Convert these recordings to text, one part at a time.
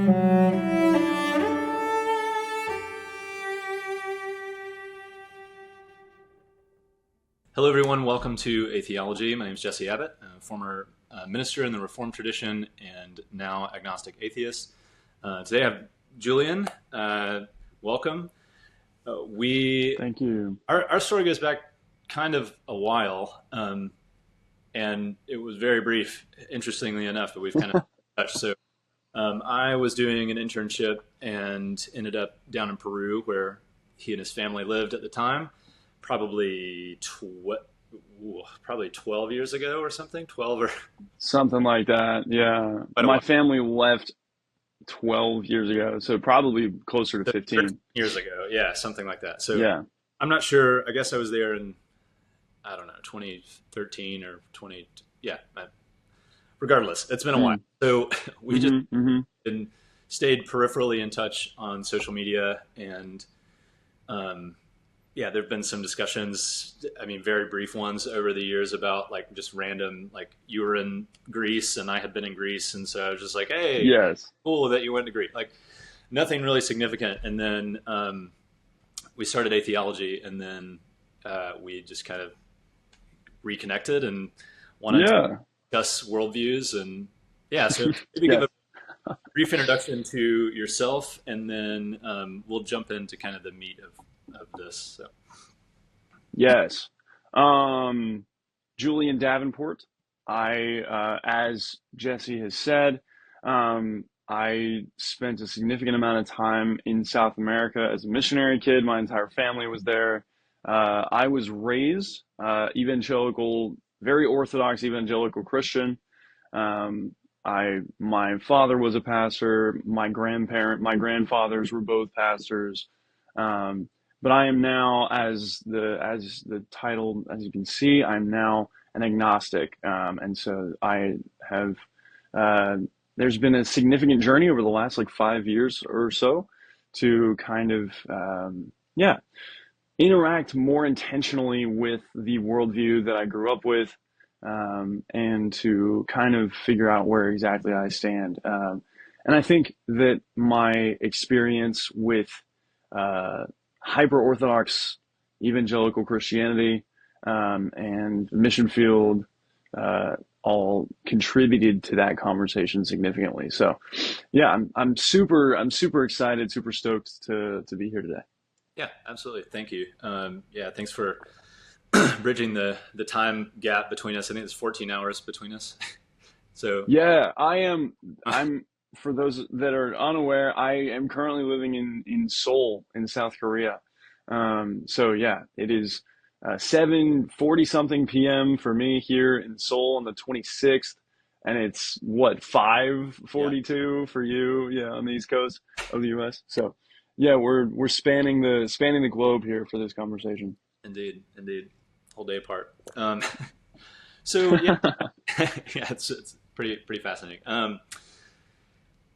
Hello, everyone. Welcome to Ætheology. My name is Jesse Abbott, a former minister in the Reformed tradition and now agnostic atheist. Today I have Julian. Welcome. Thank you. Our story goes back kind of a while, and it was very brief, interestingly enough, but we've kind of touched. So I was doing an internship and ended up down in Peru where he and his family lived at the time. Probably 12 years ago or something, 12 or Something like that. Yeah. quite a My while, family left 12 years ago, so probably closer to 13 15. years ago. Yeah, something like that. So Yeah. I'm not sure. I guess I was there in, I don't know, 2013 or 20. Yeah. Regardless, it's been a while. Mm. So we just Mm-hmm. Mm-hmm. been, stayed peripherally in touch on social media and, yeah, there've been some discussions, I mean, very brief ones over the years about like just random, like you were in Greece and I had been in Greece. And so I was just like, hey, Yes. cool that you went to Greece. Like nothing really significant. And then we started Ætheology and then we just kind of reconnected and wanted to Yeah. discuss worldviews. And yeah, so maybe give Yes. a brief introduction to yourself and then we'll jump into kind of the meat of this. So. Yes. Julian Davenport. As Jesse has said, I spent a significant amount of time in South America as a missionary kid. My entire family was there. I was raised evangelical, very Orthodox evangelical Christian. My father was a pastor. My grandfathers were both pastors. But I am now, as the title, as you can see, I'm now an agnostic, and so I have. There's been a significant journey over the last like 5 years or so to kind of interact more intentionally with the worldview that I grew up with, and to kind of figure out where exactly I stand. And I think that my experience with hyper Orthodox evangelical Christianity and mission field all contributed to that conversation significantly. So, yeah, I'm super excited, super stoked to be here today. Yeah, absolutely. Thank you. Yeah, thanks for bridging the time gap between us. I think it's 14 hours between us. So Yeah, I'm for those that are unaware, I am currently living in Seoul in South Korea. So yeah, it is 7:40 something p.m. for me here in Seoul on the 26th, and it's what yeah, 5:42 for you, yeah, on the East Coast of the U.S. So yeah, we're spanning the globe here for this conversation. indeed, whole day apart. So yeah, yeah, it's pretty fascinating.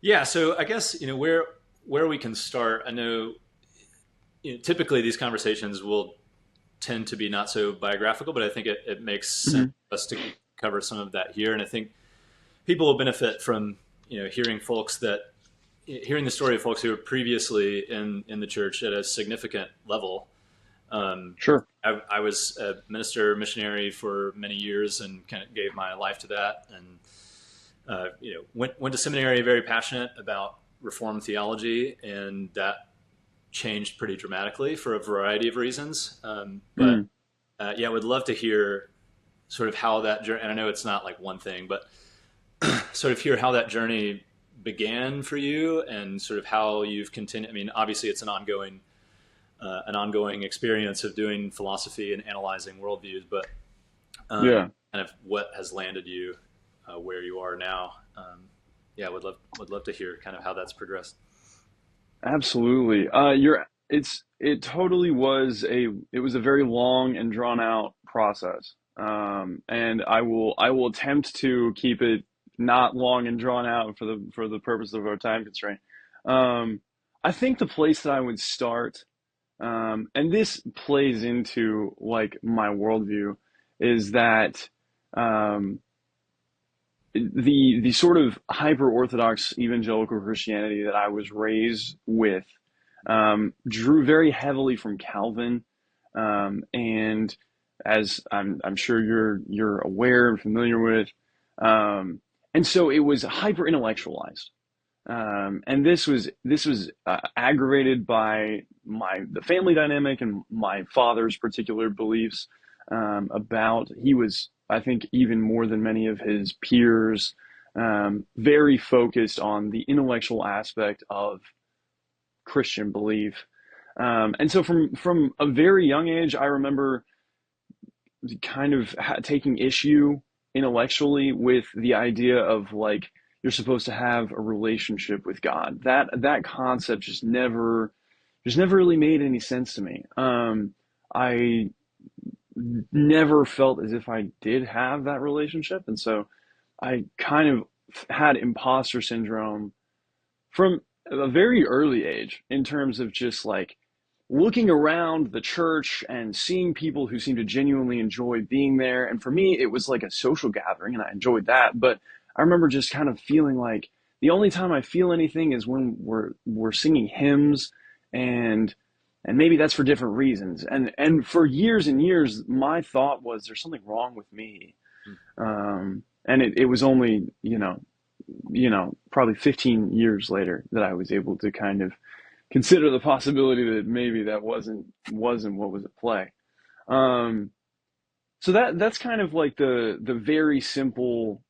Yeah, so I guess where we can start. I know, typically these conversations will tend to be not so biographical, but I think it makes sense Hmm. for us to cover some of that here. And I think people will benefit from hearing the story of folks who were previously in the church at a significant level. Sure. I was a minister missionary for many years and kind of gave my life to that, and went to seminary, very passionate about Reformed theology, and that changed pretty dramatically for a variety of reasons. But Mm. yeah, I would love to hear sort of how that journey, and I know it's not like one thing, but sort of hear how that journey began for you and sort of how you've continued. I mean, obviously it's an ongoing experience of doing philosophy and analyzing worldviews, but Yeah. kind of what has landed you where you are now. Yeah, would love to hear kind of how that's progressed. Absolutely. It totally was it was a very long and drawn out process. And I will attempt to keep it not long and drawn out for the purpose of our time constraint. Um, I think the place that I would start, and this plays into like my worldview, is that um, the sort of hyper-Orthodox evangelical Christianity that I was raised with drew very heavily from Calvin, and as I'm sure you're aware and familiar with, and so it was hyper intellectualized, and this was aggravated by the family dynamic and my father's particular beliefs about he was, I think, even more than many of his peers, very focused on the intellectual aspect of Christian belief. And so from a very young age, I remember kind of taking issue intellectually with the idea of like you're supposed to have a relationship with God. That concept just never really made any sense to me. I never felt as if I did have that relationship, and so I kind of had imposter syndrome from a very early age in terms of just like looking around the church and seeing people who seemed to genuinely enjoy being there. And for me, it was like a social gathering and I enjoyed that. But I remember just kind of feeling like the only time I feel anything is when we're singing hymns, and maybe that's for different reasons. And for years and years, my thought was there's something wrong with me. And it was only, probably 15 years later that I was able to kind of consider the possibility that maybe that wasn't what was at play. So that's kind of like the very simple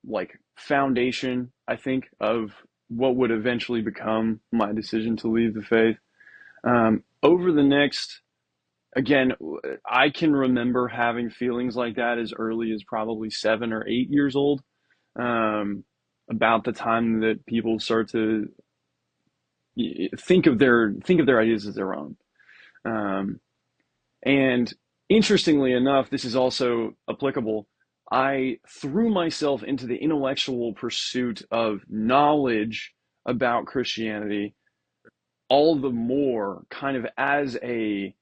like foundation, I think, of what would eventually become my decision to leave the faith. Over the next, again, I can remember having feelings like that as early as probably 7 or 8 years old, about the time that people start to think of their ideas as their own. And interestingly enough, this is also applicable. I threw myself into the intellectual pursuit of knowledge about Christianity all the more kind of as a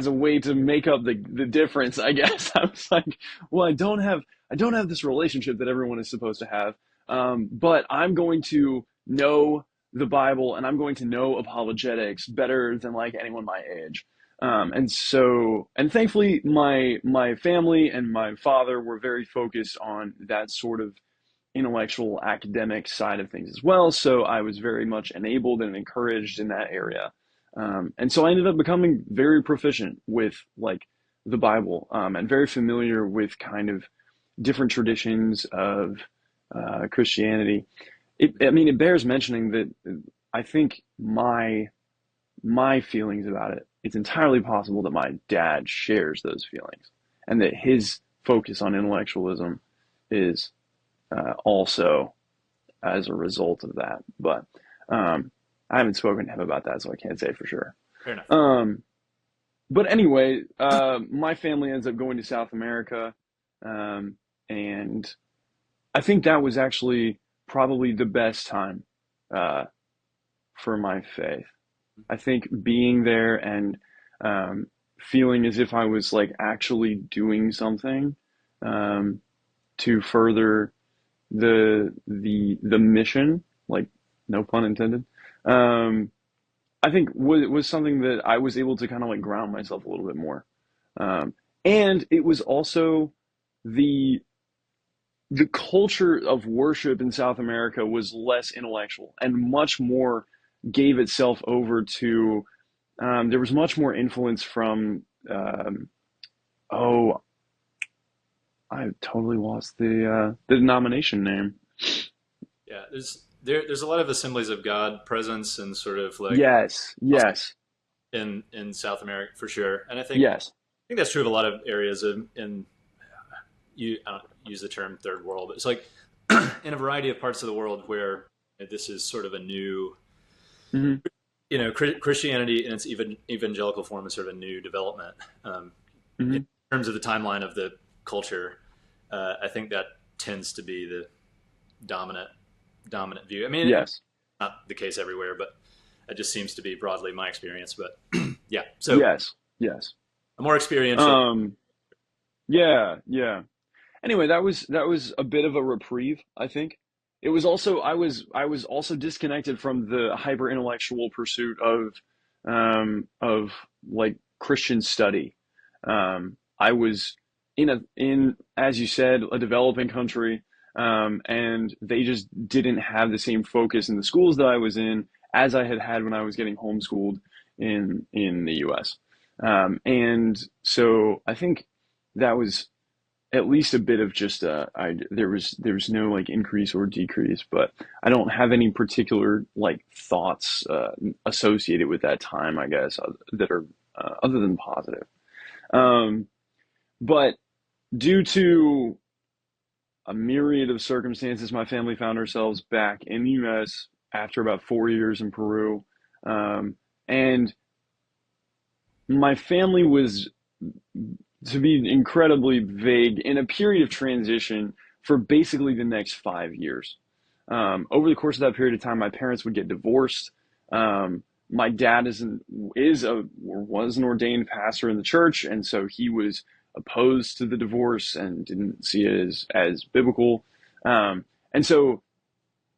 way to make up the difference, I guess. I was like, well, I don't have this relationship that everyone is supposed to have, but I'm going to know the Bible and I'm going to know apologetics better than like anyone my age. And thankfully my family and my father were very focused on that sort of intellectual academic side of things as well. So I was very much enabled and encouraged in that area. And so I ended up becoming very proficient with like the Bible, and very familiar with kind of different traditions of Christianity. It bears mentioning that I think my feelings about it, it's entirely possible that my dad shares those feelings and that his focus on intellectualism is also as a result of that. But I haven't spoken to him about that, so I can't say for sure. Fair enough. But anyway, my family ends up going to South America, and I think that was actually probably the best time for my faith. I think being there and feeling as if I was like actually doing something to further the mission, like no pun intended, I think was something that I was able to kind of like ground myself a little bit more. And it was also the culture of worship in South America was less intellectual and much more gave itself over to, there was much more influence from, I totally lost the denomination name. Yeah, there's a lot of Assemblies of God presence and sort of like Yes. in South America for sure, and I think that's true of a lot of areas in I don't use the term third world, but it's like in a variety of parts of the world where this is sort of a new, Christianity in its evangelical form is sort of a new development. In terms of the timeline of the culture, I think that tends to be the dominant view. I mean, it's not the case everywhere, but it just seems to be broadly my experience. But yeah, so yes, a more experiential. Yeah. Anyway, that was a bit of a reprieve, I think. It was also I was also disconnected from the hyper intellectual pursuit of like Christian study. I was in, as you said, a developing country, and they just didn't have the same focus in the schools that I was in as I had had when I was getting homeschooled in the U.S. And so I think that was at least a bit of just there was no like increase or decrease, but I don't have any particular like thoughts associated with that time, I guess, that are other than positive. Um, but due to a myriad of circumstances, my family found ourselves back in the U.S. after about 4 years in Peru, and my family was, to be incredibly vague, in a period of transition for basically the next 5 years. Over the course of that period of time, my parents would get divorced. My dad was an ordained pastor in the church, and so he was opposed to the divorce and didn't see it as biblical. And so,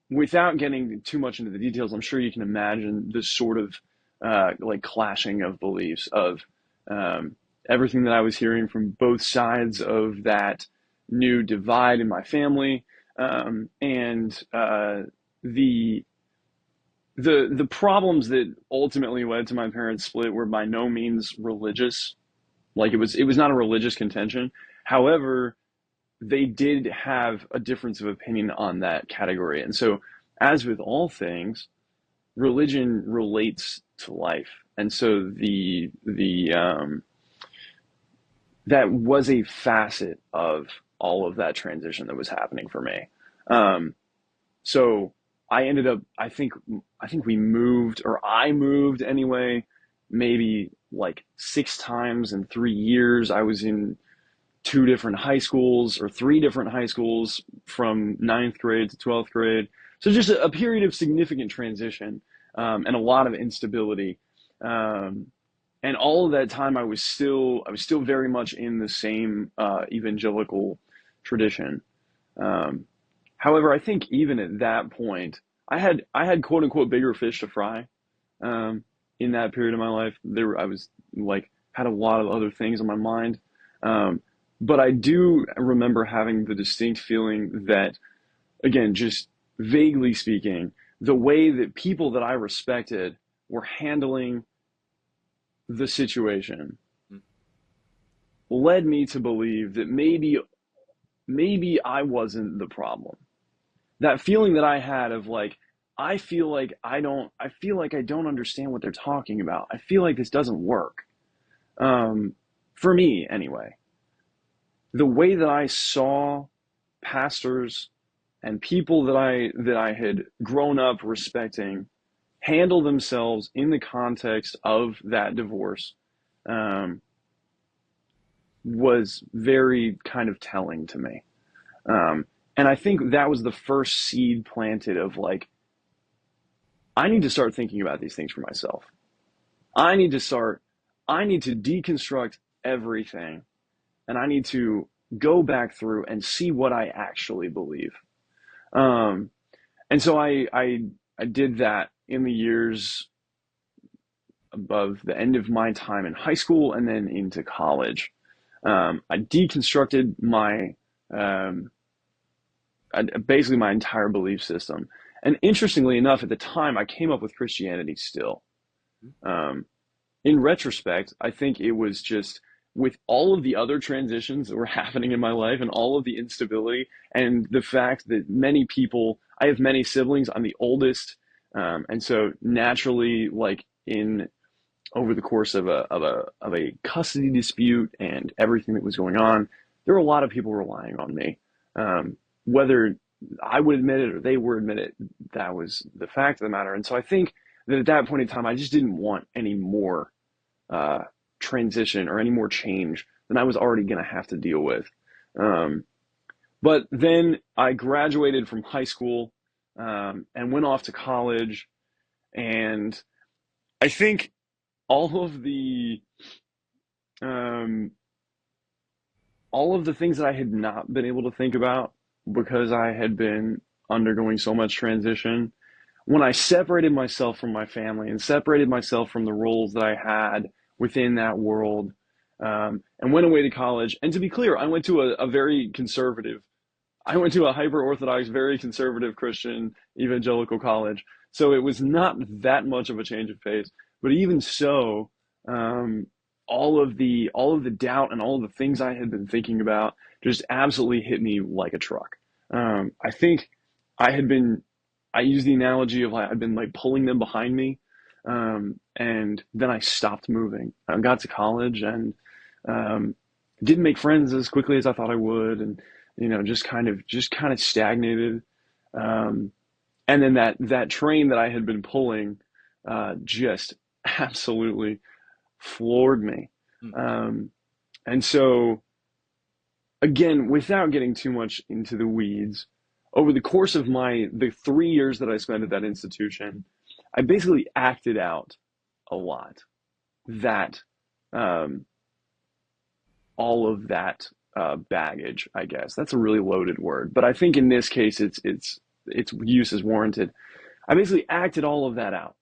without getting too much into the details, I'm sure you can imagine this sort of like clashing of beliefs of um, everything that I was hearing from both sides of that new divide in my family, and the the problems that ultimately led to my parents' split were by no means religious. Like it was not a religious contention. However, they did have a difference of opinion on that category. And so, as with all things, religion relates to life. And so that was a facet of all of that transition that was happening for me. Um, so I ended up, I think we moved, or I moved anyway, maybe like 6 times in 3 years. I was in two different high schools, or three different high schools, from ninth grade to 12th grade. So just a period of significant transition, and a lot of instability. Um, and all of that time, I was still very much in the same evangelical tradition. Um, However, I think even at that point, I had quote unquote bigger fish to fry. Um, in that period of my life, I was like had a lot of other things on my mind. Um, but I do remember having the distinct feeling that, again, just vaguely speaking, the way that people that I respected were handling the situation led me to believe that maybe I wasn't the problem. That feeling that I had of like, I feel like I don't understand what they're talking about. I feel like this doesn't work. Um, for me anyway, the way that I saw pastors and people that I had grown up respecting handle themselves in the context of that divorce, um, was very kind of telling to me. Um, and I think that was the first seed planted of like, I need to start thinking about these things for myself. I need to start, I need to deconstruct everything, and I need to go back through and see what I actually believe. Um, and so I did that in the years above the end of my time in high school and then into college. I deconstructed um, basically my entire belief system. And interestingly enough, at the time, I came up with Christianity still. Um, in retrospect, I think it was just with all of the other transitions that were happening in my life and all of the instability and the fact that I have many siblings, I'm the oldest. And so naturally, like in over the course of a custody dispute and everything that was going on, there were a lot of people relying on me. Whether I would admit it or they would admit it, that was the fact of the matter. And so I think that at that point in time, I just didn't want any more uh, transition or any more change than I was already going to have to deal with. Um, but then I graduated from high school, and went off to college. And I think all of the um, all of the things that I had not been able to think about because I had been undergoing so much transition, when I separated myself from my family and separated myself from the roles that I had within that world, and went away to college. And to be clear, I went to a very conservative, I went to a hyper Orthodox, very conservative Christian evangelical college. So it was not that much of a change of pace. But even so, all of the doubt and all of the things I had been thinking about just absolutely hit me like a truck. I think I had been, I use the analogy of like I've been like pulling them behind me, and then I stopped moving. I got to college and didn't make friends as quickly as I thought I would, and just kind of stagnated. And then that train that I had been pulling just absolutely floored me. And so, again, without getting too much into the weeds, over the course of the 3 years that I spent at that institution, I basically acted out a lot that all of that baggage, I guess. That's a really loaded word, but I think in this case, its use is warranted. I basically acted all of that out.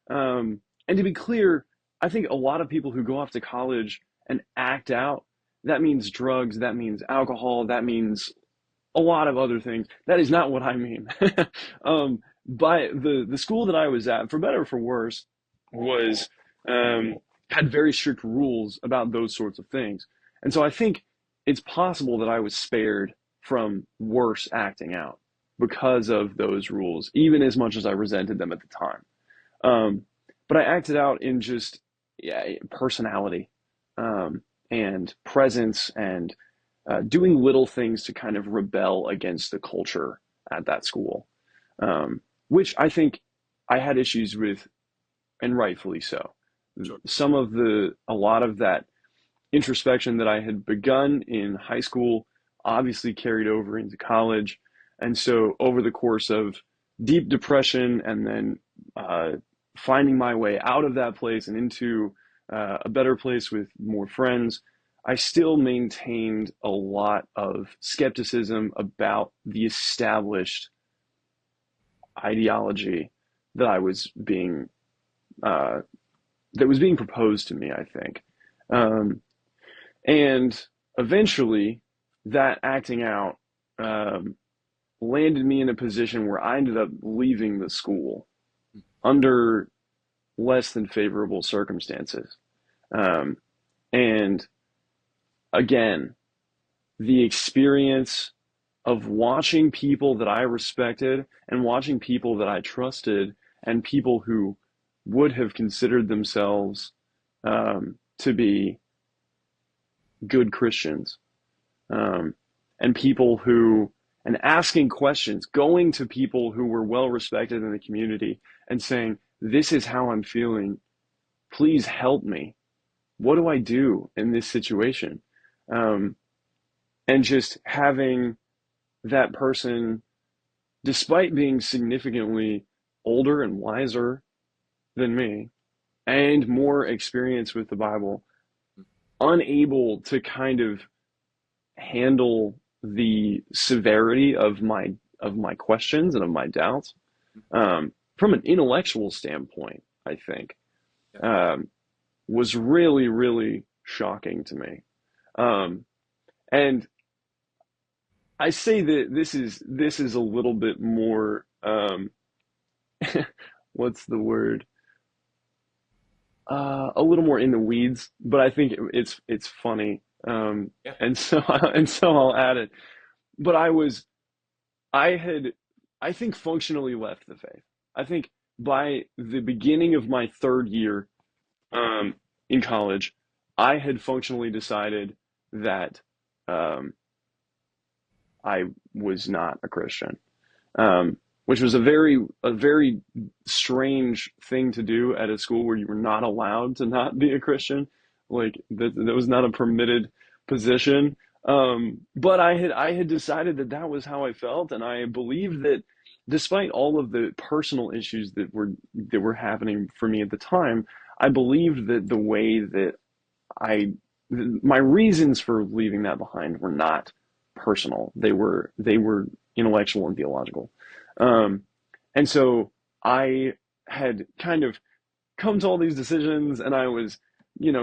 And to be clear, I think a lot of people who go off to college and act out, that means drugs, that means alcohol, that means a lot of other things. That is not what I mean. But the school that I was at, for better or for worse, was had very strict rules about those sorts of things. And so I think it's possible that I was spared from worse acting out because of those rules, even as much as I resented them at the time. But I acted out in just personality, and presence, and doing little things to kind of rebel against the culture at that school, which I think I had issues with, and rightfully so. Sure. A lot of that introspection that I had begun in high school obviously carried over into college. And so over the course of deep depression and then finding my way out of that place and into a better place with more friends, I still maintained a lot of skepticism about the established ideology that was being proposed to me, I think. And eventually, that acting out landed me in a position where I ended up leaving the school under less than favorable circumstances. And again, the experience of watching people that I respected and watching people that I trusted and people who would have considered themselves to be good Christians, and asking questions, going to people who were well respected in the community and saying, "This is how I'm feeling. Please help me. What do I do in this situation?" And just having that person, despite being significantly older and wiser than me and more experienced with the Bible, unable to kind of handle the severity of my questions and of my doubts, from an intellectual standpoint, I think, was really, really shocking to me. And I say that this is a little bit more, what's the word? A little more in the weeds, but I think it's funny. And so I'll add it. But I think functionally left the faith. I think by the beginning of my third year in college, I had functionally decided that I was not a Christian, which was a very strange thing to do at a school where you were not allowed to not be a Christian. Like that was not a permitted position. But I had decided that was how I felt, and I believed that despite all of the personal issues that were happening for me at the time, I believed that the way that I my reasons for leaving that behind were not personal. They were intellectual and theological. And so I had kind of come to all these decisions, and I was,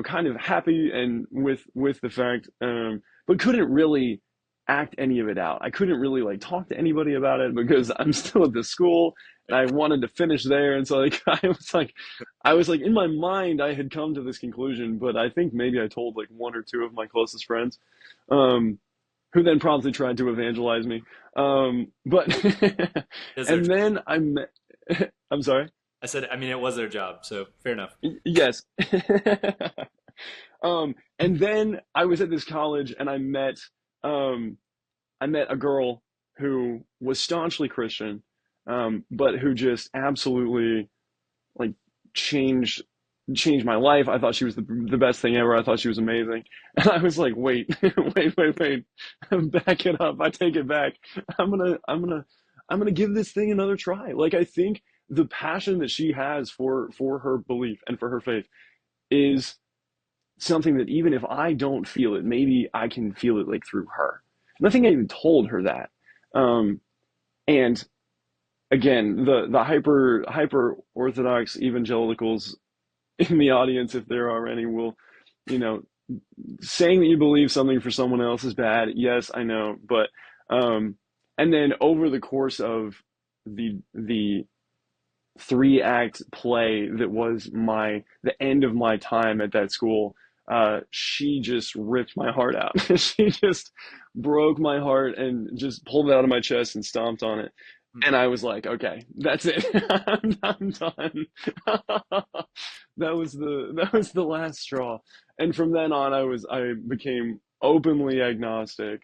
kind of happy and with the fact, but couldn't really act any of it out. I couldn't really like talk to anybody about it because I'm still at the school and I wanted to finish there. And so like I was like in my mind I had come to this conclusion, but I think maybe I told like one or two of my closest friends, who then promptly tried to evangelize me. But and then I met. I'm sorry. I said, I mean, it was their job, so fair enough. Yes. And then I was at this college and I met a girl who was staunchly Christian, but who just absolutely like changed my life. I thought she was the best thing ever. I thought she was amazing. And I was like, wait, wait. Back it up. I take it back. I'm gonna give this thing another try. Like, I think the passion that she has for her belief and for her faith is something that even if I don't feel it, maybe I can feel it like through her. And I think I even told her that. And again, the hyper orthodox evangelicals in the audience, if there are any, will, saying that you believe something for someone else is bad. Yes, I know. But, and then over the course of the 3-act play that was the end of my time at that school, she just ripped my heart out. She just broke my heart and just pulled it out of my chest and stomped on it. And I was like, okay, that's it. I'm done. That was the last straw. And from then on, I became openly agnostic.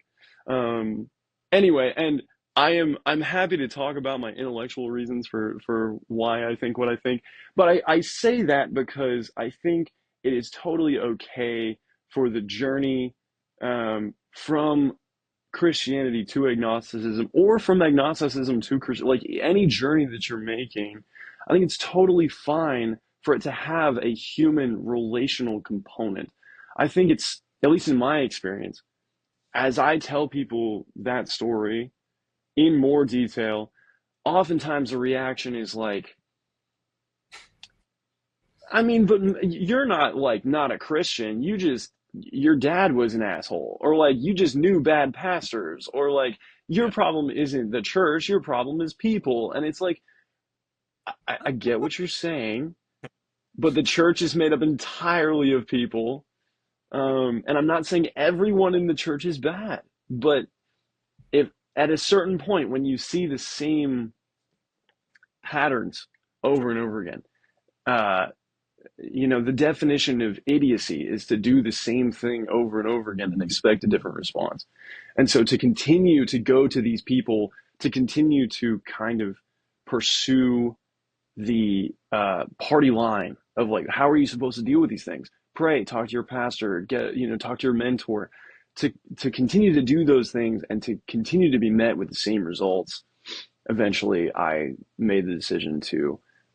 Anyway, and I'm happy to talk about my intellectual reasons for why I think what I think. But I say that because I think it is totally okay for the journey from Christianity to agnosticism, or from agnosticism to Christian, like any journey that you're making. I think it's totally fine for it to have a human relational component. I think it's, at least in my experience, as I tell people that story in more detail, oftentimes the reaction is like, I mean, but you're not a Christian. Your dad was an asshole, or like you just knew bad pastors, or like your problem isn't the church, your problem is people. And it's like, I get what you're saying, but the church is made up entirely of people. And I'm not saying everyone in the church is bad, but if at a certain point when you see the same patterns over and over again, the definition of idiocy is to do the same thing over and over again and expect a different response. And so to continue to go to these people, to continue to kind of pursue the party line of like, how are you supposed to deal with these things? Pray, talk to your pastor, talk to your mentor, to continue to do those things and to continue to be met with the same results. Eventually, I made the decision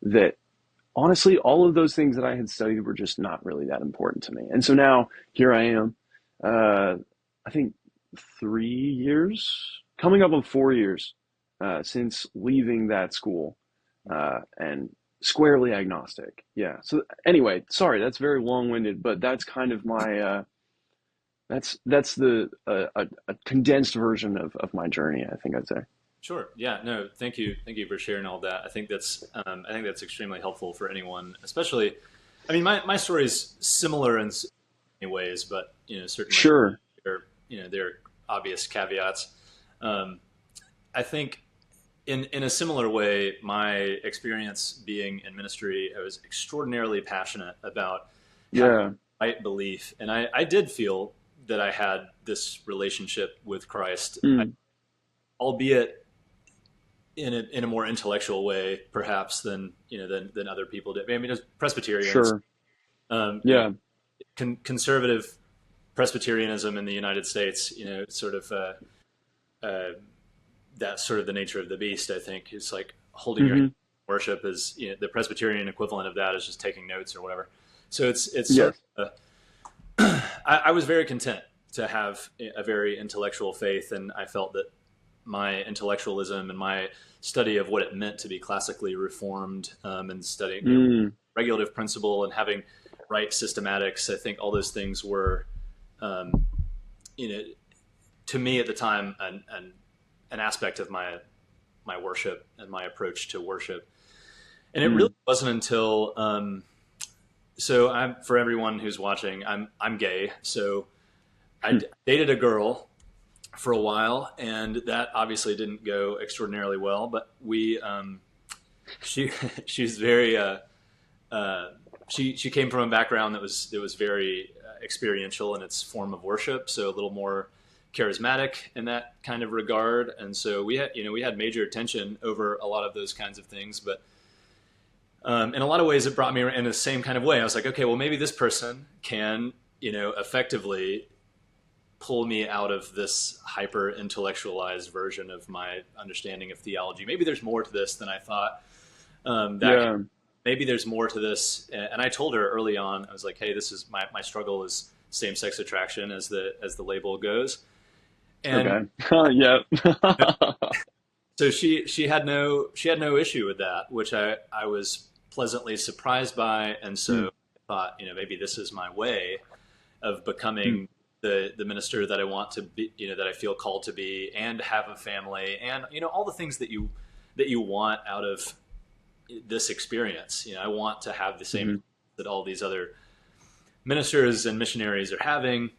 that honestly, all of those things that I had studied were just not really that important to me. And so now here I am, I think 3 years, coming up on 4 years since leaving that school, and squarely agnostic. Yeah. So anyway, sorry, that's very long-winded, but that's kind of my, that's a condensed version of my journey, I think I'd say. Sure. Yeah. No. Thank you. Thank you for sharing all that. I think that's extremely helpful for anyone, especially. I mean, my story is similar in many ways, but certainly, sure, there are obvious caveats. I think in a similar way, my experience being in ministry, I was extraordinarily passionate about right belief, and I did feel that I had this relationship with Christ, albeit in a more intellectual way, perhaps than other people did. I mean, as Presbyterians, sure, conservative Presbyterianism in the United States, sort of that's sort of the nature of the beast. I think it's like holding your hand in worship is the Presbyterian equivalent of that is just taking notes or whatever. So it's sort of, I was very content to have a very intellectual faith, and I felt that my intellectualism and my study of what it meant to be classically reformed, and studying regulative principle and having right systematics, I think all those things were, you know, to me at the time, an aspect of my worship and my approach to worship. And it really wasn't until, so for everyone who's watching, I'm gay. So I dated a girl for a while, and that obviously didn't go extraordinarily well, but she's very, she came from a background that was very experiential in its form of worship. So a little more charismatic in that kind of regard. And so we had major tension over a lot of those kinds of things, but in a lot of ways it brought me in the same kind of way. I was like, okay, well, maybe this person can, effectively pull me out of this hyper intellectualized version of my understanding of theology. Maybe there's more to this than I thought. Maybe there's more to this. And I told her early on, I was like, hey, this is my struggle is same-sex attraction as the label goes. And yeah. So she had no issue with that, which I was pleasantly surprised by. And so I thought, maybe this is my way of becoming the minister that I want to be, that I feel called to be, and have a family, and all the things that you want out of this experience. I want to have the same that all these other ministers and missionaries are having.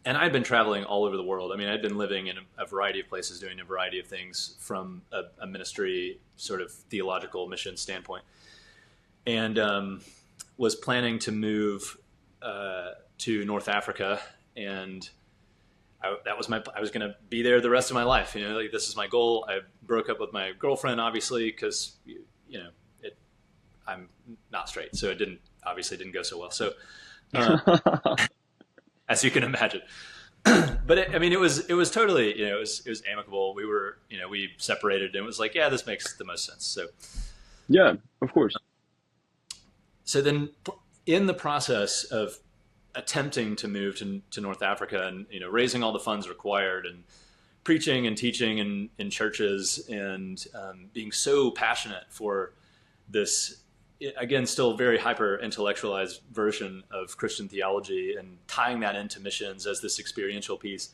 And I'd been traveling all over the world. I mean, I'd been living in a variety of places, doing a variety of things from a ministry sort of theological mission standpoint, and was planning to move to North Africa. And I was going to be there the rest of my life. This is my goal. I broke up with my girlfriend, obviously, because, I'm not straight. So it obviously didn't go so well. So, as you can imagine, but it was totally, it was amicable. We were, we separated, and it was like, yeah, this makes the most sense. So, yeah, of course. So then in the process of attempting to move to North Africa, and, raising all the funds required, and preaching and teaching in churches, and being so passionate for this, again, still very hyper intellectualized version of Christian theology, and tying that into missions as this experiential piece,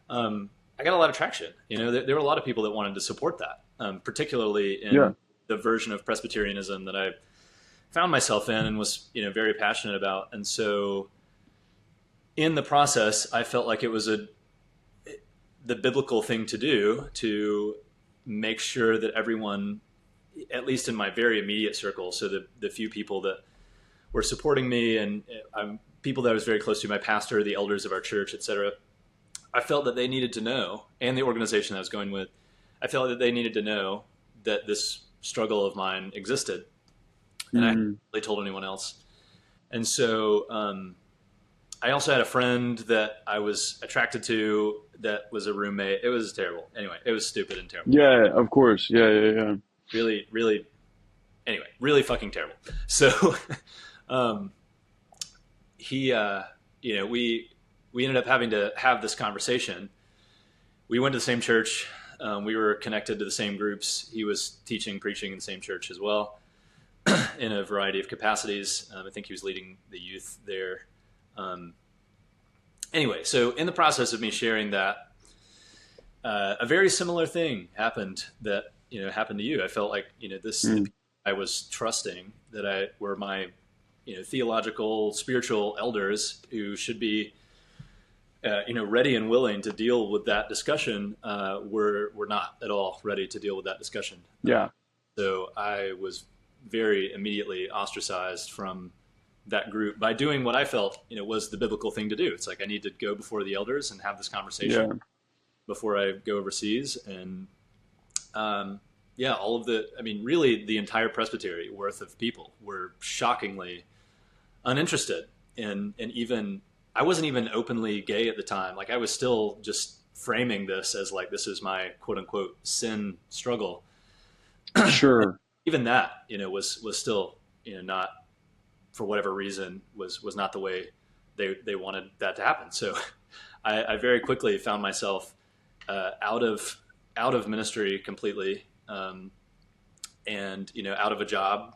I got a lot of traction. There were a lot of people that wanted to support that, particularly in the version of Presbyterianism that I found myself in and was, very passionate about. And so in the process, I felt like it was the biblical thing to do to make sure that everyone, at least in my very immediate circle, so the few people that were supporting me, and people that I was very close to, my pastor, the elders of our church, etc., I felt that they needed to know, and the organization that I was going with, I felt that they needed to know that this struggle of mine existed. And I hadn't really told anyone else. And so I also had a friend that I was attracted to that was a roommate. It was terrible. Anyway, it was stupid and terrible. Yeah, of course. Yeah. Really, really, anyway, really fucking terrible. So he, we ended up having to have this conversation. We went to the same church. We were connected to the same groups. He was teaching, preaching in the same church as well, in a variety of capacities. I think he was leading the youth there. Anyway, so in the process of me sharing that, a very similar thing happened that, happened to you. I felt like, this, I was trusting that were my, theological, spiritual elders who should be, ready and willing to deal with that discussion, were not at all ready to deal with that discussion. Yeah. So I was very immediately ostracized from that group by doing what I felt, was the biblical thing to do. It's like, I need to go before the elders and have this conversation before I go overseas. And, all of really the entire presbytery worth of people were shockingly uninterested in, and even, I wasn't even openly gay at the time. Like, I was still just framing this as like, this is my quote unquote sin struggle. Sure. Even that, was still, not, for whatever reason, was not the way they wanted that to happen. So I very quickly found myself out of ministry completely, and out of a job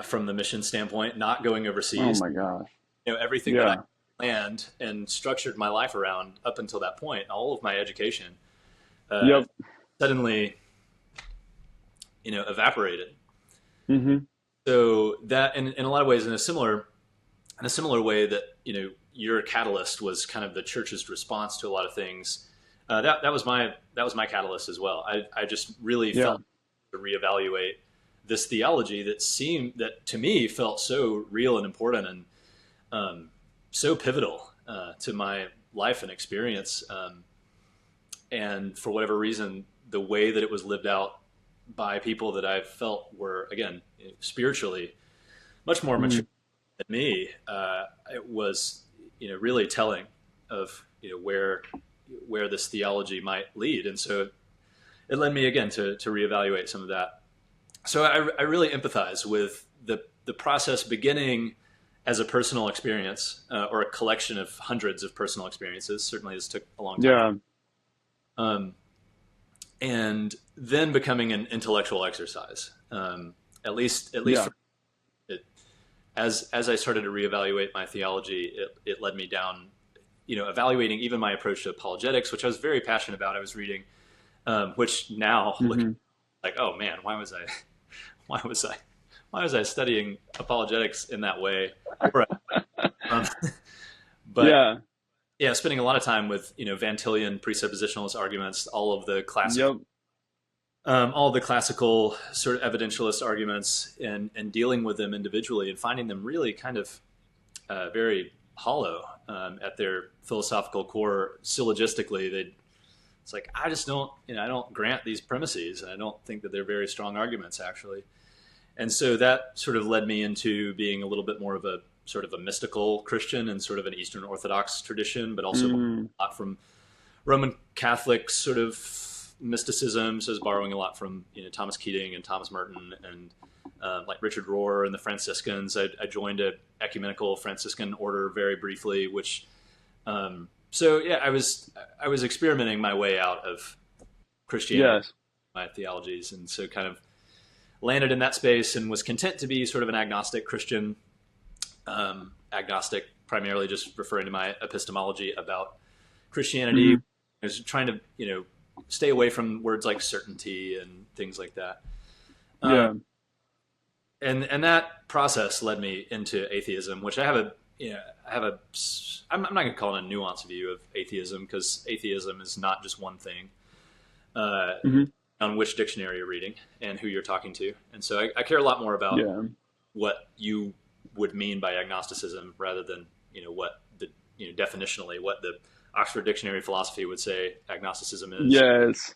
from the mission standpoint, not going overseas. Oh my gosh. Everything that I planned and structured my life around up until that point, all of my education, suddenly, evaporated. Mm-hmm. So that, in a lot of ways, in a similar way that your catalyst was kind of the church's response to a lot of things. That was my catalyst as well. I just really felt to reevaluate this theology that to me felt so real and important and so pivotal to my life and experience. And for whatever reason, the way that it was lived out by people that I felt were, again, spiritually much more mature than me, it was, really telling of, where this theology might lead. And so it led me again to reevaluate some of that. So I really empathize with the process beginning as a personal experience, or a collection of hundreds of personal experiences. Certainly this took a long time. Yeah. And then becoming an intellectual exercise. At least for it, as I started to reevaluate my theology, it led me down, evaluating even my approach to apologetics, which I was very passionate about. I was reading, which now looking like, oh man, why was I studying apologetics in that way? But spending a lot of time with Van Tillian presuppositionalist arguments, all of the classical sort of evidentialist arguments, and dealing with them individually and finding them really kind of very hollow at their philosophical core. Syllogistically, it's like, I just don't, I don't grant these premises, and I don't think that they're very strong arguments actually. And so that sort of led me into being a little bit more of a sort of a mystical Christian and sort of an Eastern Orthodox tradition, but also a lot from Roman Catholic sort of mysticism. So I was borrowing a lot from Thomas Keating and Thomas Merton and like Richard Rohr and the Franciscans. I joined a ecumenical Franciscan order very briefly, which I was experimenting my way out of Christianity, my theologies, and so kind of landed in that space and was content to be sort of an agnostic Christian. Agnostic, primarily just referring to my epistemology about Christianity. I was trying to, stay away from words like certainty and things like that. And that process led me into atheism, which I'm not going to call it a nuanced view of atheism, because atheism is not just one thing, on which dictionary you're reading and who you're talking to. And so I care a lot more about what you would mean by agnosticism rather than, what the, definitionally what the Oxford Dictionary philosophy would say agnosticism is. Yes.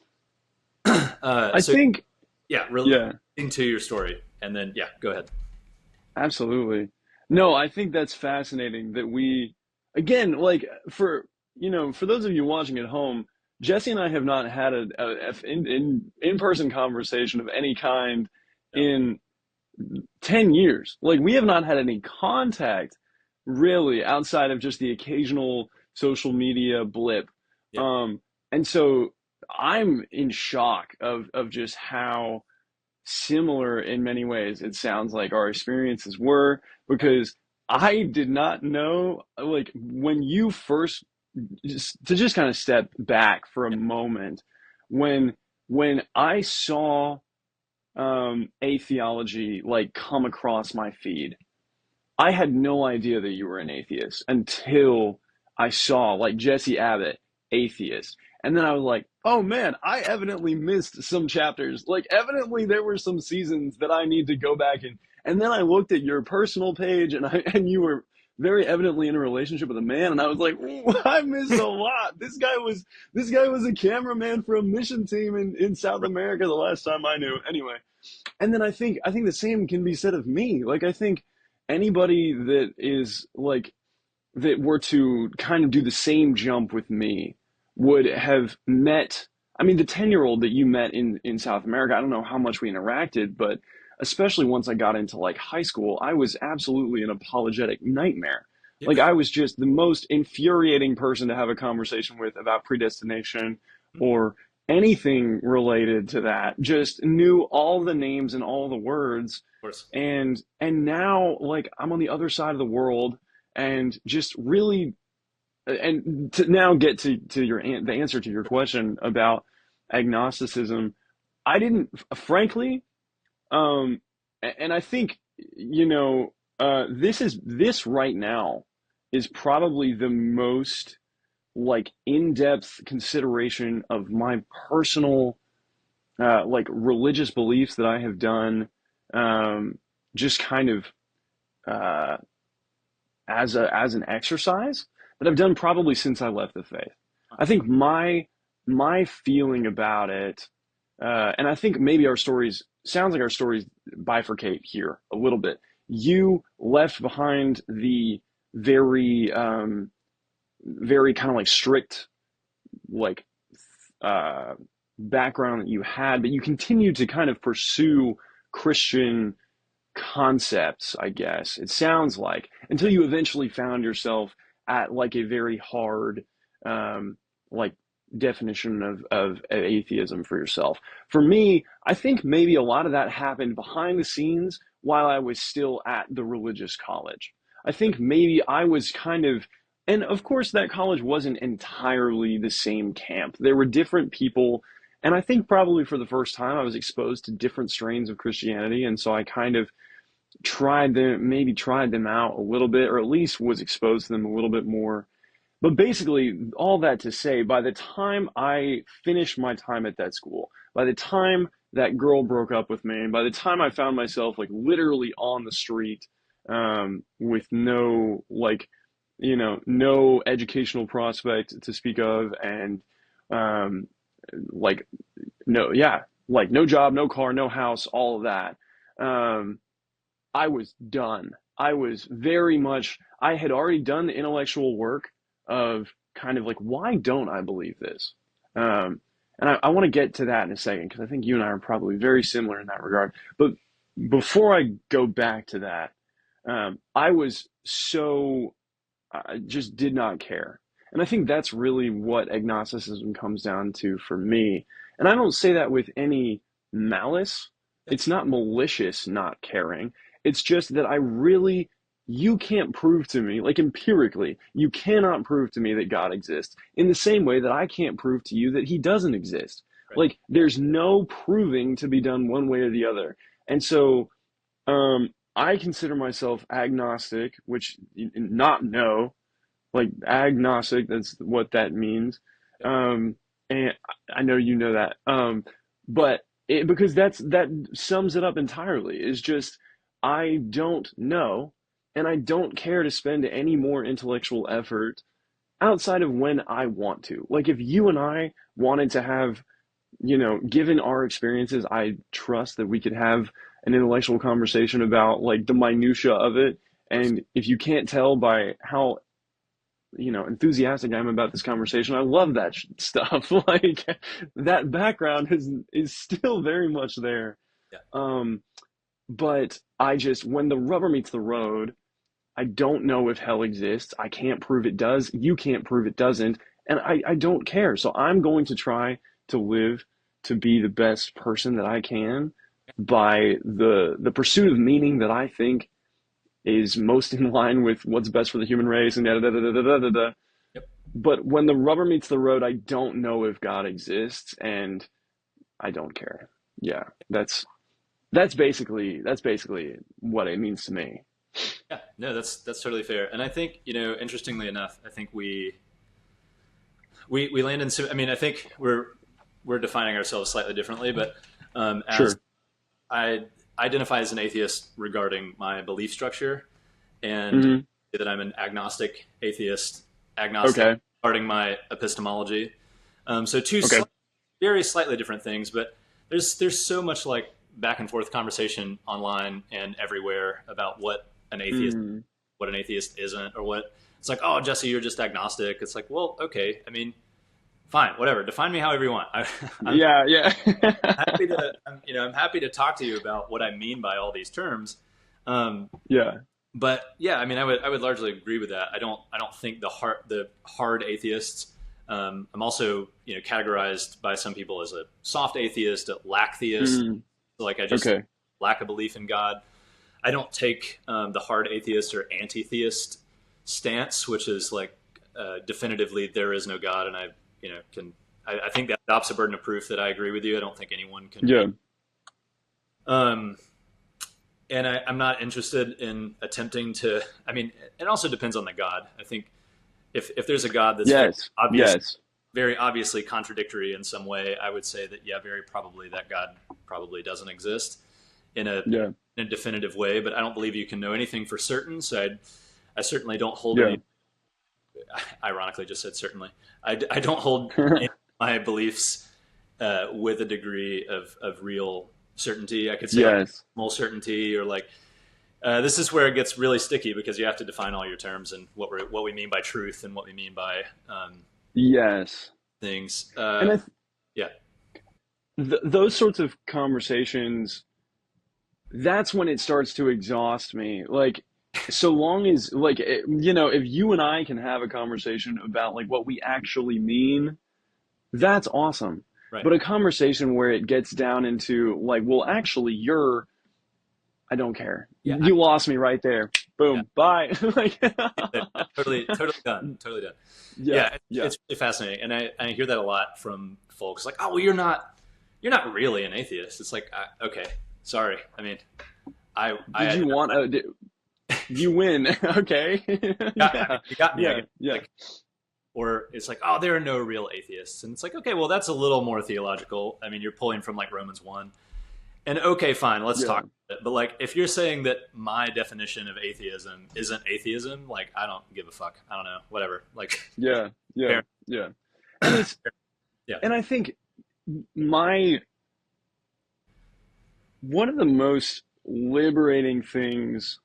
I think, into your story, and then, go ahead. Absolutely. No, I think that's fascinating that we, again, like for those of you watching at home, Jesse and I have not had an in-person conversation of any kind in 10 years. Like, we have not had any contact really outside of just the occasional social media blip. And so I'm in shock of just how similar in many ways it sounds like our experiences were, because I did not know, like, when you first, just kind of step back for a moment, when I saw Ætheology like come across my feed, I had no idea that you were an atheist until I saw like Jesse Abbott, atheist. And then I was like, oh man, I evidently missed some chapters. Like, evidently there were some seasons that I need to go back in. And then I looked at your personal page, and you were very evidently in a relationship with a man, and I was like, I missed a lot. This guy was a cameraman for a mission team in South America the last time I knew. Anyway, and then I think the same can be said of me. Like, I think anybody that is like, that were to kind of do the same jump with me would have met, I mean, the 10-year-old that you met in South America, I don't know how much we interacted, but especially once I got into like high school, I was absolutely an apologetic nightmare. Yeah. Like I was just the most infuriating person to have a conversation with about predestination Of or anything related to that. Just knew all the names and all the words. course. And now like I'm on the other side of the world and just really and to now get to your the answer to your question about agnosticism, I didn't frankly and I think, this right now is probably the most like in-depth consideration of my personal like religious beliefs that I have done, just kind of uh, as an exercise that I've done probably since I left the faith. I think my feeling about it, and I think maybe our stories sounds like our stories bifurcate here a little bit. You left behind the very very kind of like strict like uh, background that you had, but you continued to kind of pursue Christian concepts, I guess it sounds like, until you eventually found yourself at like a very hard like definition of atheism for yourself. For me, I think maybe a lot of that happened behind the scenes while I was still at the religious college. I think maybe I was kind of, and of course that college wasn't entirely the same camp. There were different people, and I think probably for the first time I was exposed to different strains of Christianity, and so I kind of tried them out a little bit, or at least was exposed to them a little bit more. But basically, all that to say, by the time I finished my time at that school, by the time that girl broke up with me, and by the time I found myself like literally on the street, with no like, no educational prospect to speak of, and um, like like no job, no car, no house, all of that. Um, I was done. I was very much, I had already done the intellectual work of kind of like, why don't I believe this? And I want to get to that in a second, because I think you and I are probably very similar in that regard. But before I go back to that, I was so, I just did not care. And I think that's really what agnosticism comes down to for me. And I don't say that with any malice. It's not malicious not caring. It's just that you can't prove to me, like empirically, you cannot prove to me that God exists in the same way that I can't prove to you that he doesn't exist. Right. Like there's no proving to be done one way or the other. And so, I consider myself agnostic, which not no, like agnostic, that's what that means. And I know you know that. But because that sums it up entirely, is just I don't know, and I don't care to spend any more intellectual effort outside of when I want to. Like if you and I wanted to have, given our experiences, I trust that we could have an intellectual conversation about like the minutia of it. And if you can't tell by how enthusiastic I am about this conversation, I love that stuff. Like that background is still very much there. Yeah. But when the rubber meets the road, I don't know if hell exists. I can't prove it does. You can't prove it doesn't. And I don't care. So I'm going to try to live to be the best person that I can by the pursuit of meaning that I think is most in line with what's best for the human race and da da da da da da da. Yep. But when the rubber meets the road, I don't know if God exists, and I don't care. Yeah, that's basically what it means to me. Yeah. No, that's totally fair. And I think, interestingly enough, I think we land in. I mean, I think we're defining ourselves slightly differently, but as Sure. I identify as an atheist regarding my belief structure, and Mm-hmm. that I'm an agnostic atheist, Okay. regarding my epistemology. So two Okay. very slightly different things, but there's so much like back and forth conversation online and everywhere about what an atheist, Mm. what an atheist isn't, or what it's like. Oh, Jesse, you're just agnostic. It's like, well, okay. I mean, fine, whatever. Define me however you want. I'm Yeah. happy to, I'm happy to talk to you about what I mean by all these terms. Yeah. but yeah, I mean, I would largely agree with that. I don't think the hard atheists. I'm also, categorized by some people as a soft atheist, a lack theist. Mm, Like I just okay. lack a belief in God. I don't take the hard atheist or anti-theist stance, which is like definitively there is no God, and I think that adopts a burden of proof that I agree with you. I don't think anyone can. Yeah. Um, and I'm not interested in attempting to. I mean, it also depends on the God. I think if there's a God that's Yes. Yes. very obviously contradictory in some way, I would say that yeah, very probably that God probably doesn't exist in Yeah. a definitive way. But I don't believe you can know anything for certain. So I certainly don't hold Yeah. any. Ironically, just said certainly. I don't hold any of my beliefs with a degree of real certainty. I could say like Yes. moral certainty or like this is where it gets really sticky because you have to define all your terms and what we mean by truth and what we mean by Yes. things. And Yeah, those sorts of conversations, that's when it starts to exhaust me. Like, so long as, like, if you and I can have a conversation about, like, what we actually mean, that's awesome. right. But a conversation where it gets down into, like, well, actually, I don't care. Yeah, You lost me right there. yeah. Boom. Bye. Like, Totally done. Totally done. yeah. Yeah, Yeah. it's really fascinating, and I hear that a lot from folks. Like, oh, well, you're not really an atheist. It's like, okay, sorry. I mean, I Did you want, you win. Okay. I mean, Yeah. you got me. I Yeah. guess. Yeah. Like, or it's like, oh, there are no real atheists, and it's like, okay, well, that's a little more theological. I mean, you're pulling from like Romans 1, and okay, fine, let's Yeah. talk about it. But like, if you're saying that my definition of atheism isn't atheism, like, I don't give a fuck. I don't know, whatever. Like, Yeah. Yeah. fair. Yeah. And Yeah, and I think my one of the most liberating things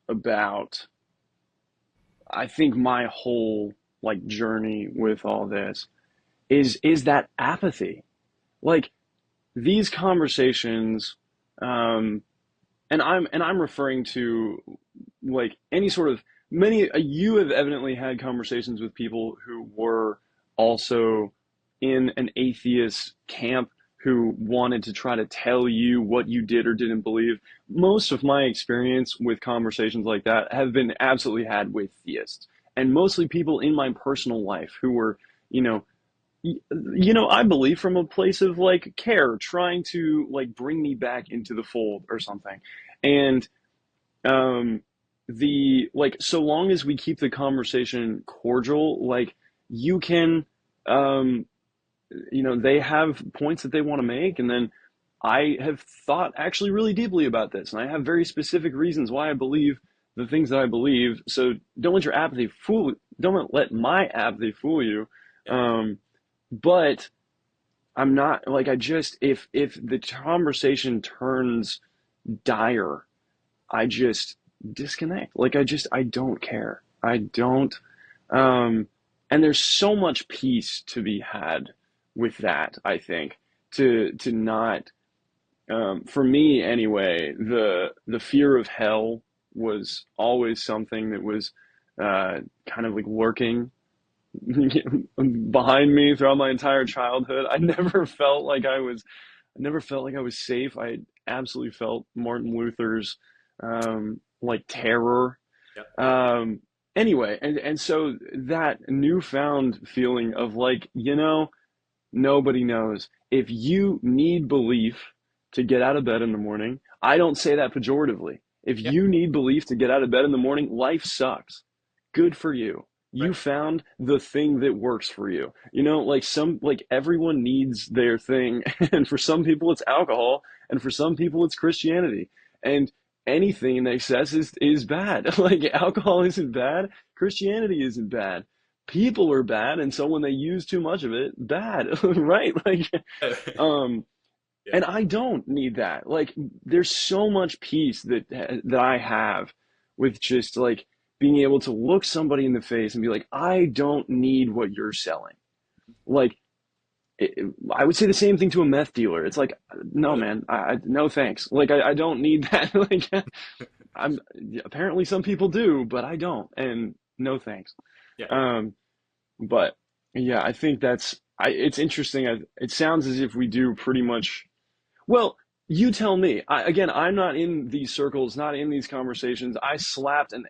about I think my whole like journey with all this is that apathy. Like these conversations, um, and I'm referring to like any sort of many you have evidently had conversations with people who were also in an atheist camp who wanted to try to tell you what you did or didn't believe. Most of my experience with conversations like that have been absolutely had with theists and mostly people in my personal life who were, you know, I believe from a place of like care, trying to like bring me back into the fold or something. And um the like so long as we keep the conversation cordial, like you can um they have points that they want to make, and then I have thought actually really deeply about this, and I have very specific reasons why I believe the things that I believe. So don't let my apathy fool you. yeah, Um, but I'm not like I just if the conversation turns dire, I just disconnect. Like I don't care. I don't um and there's so much peace to be had with that, I think. To not for me anyway, the fear of hell was always something that was kind of like lurking behind me throughout my entire childhood. I never felt like I was safe. I absolutely felt Martin Luther's like terror. yeah, Anyway, and so that newfound feeling of like, nobody knows. If you need belief to get out of bed in the morning, I don't say that pejoratively. If yeah. you need belief to get out of bed in the morning, life sucks. Good for you. You Right. found the thing that works for you. Like everyone needs their thing. And for some people it's alcohol, and for some people it's Christianity. And anything in excess is bad. Like alcohol isn't bad, Christianity isn't bad. People are bad, and so when they use too much of it, bad, right? Like, Yeah, and I don't need that. Like, there's so much peace that I have with just like being able to look somebody in the face and be like, I don't need what you're selling. Like, I would say the same thing to a meth dealer. It's like, no, totally. man, no thanks. Like, I don't need that. Like, apparently some people do, but I don't, and no thanks. Yeah. But yeah, I think it's interesting. It sounds as if we do pretty much, well, you tell me. Again, I'm not in these circles, not in these conversations. I slapped an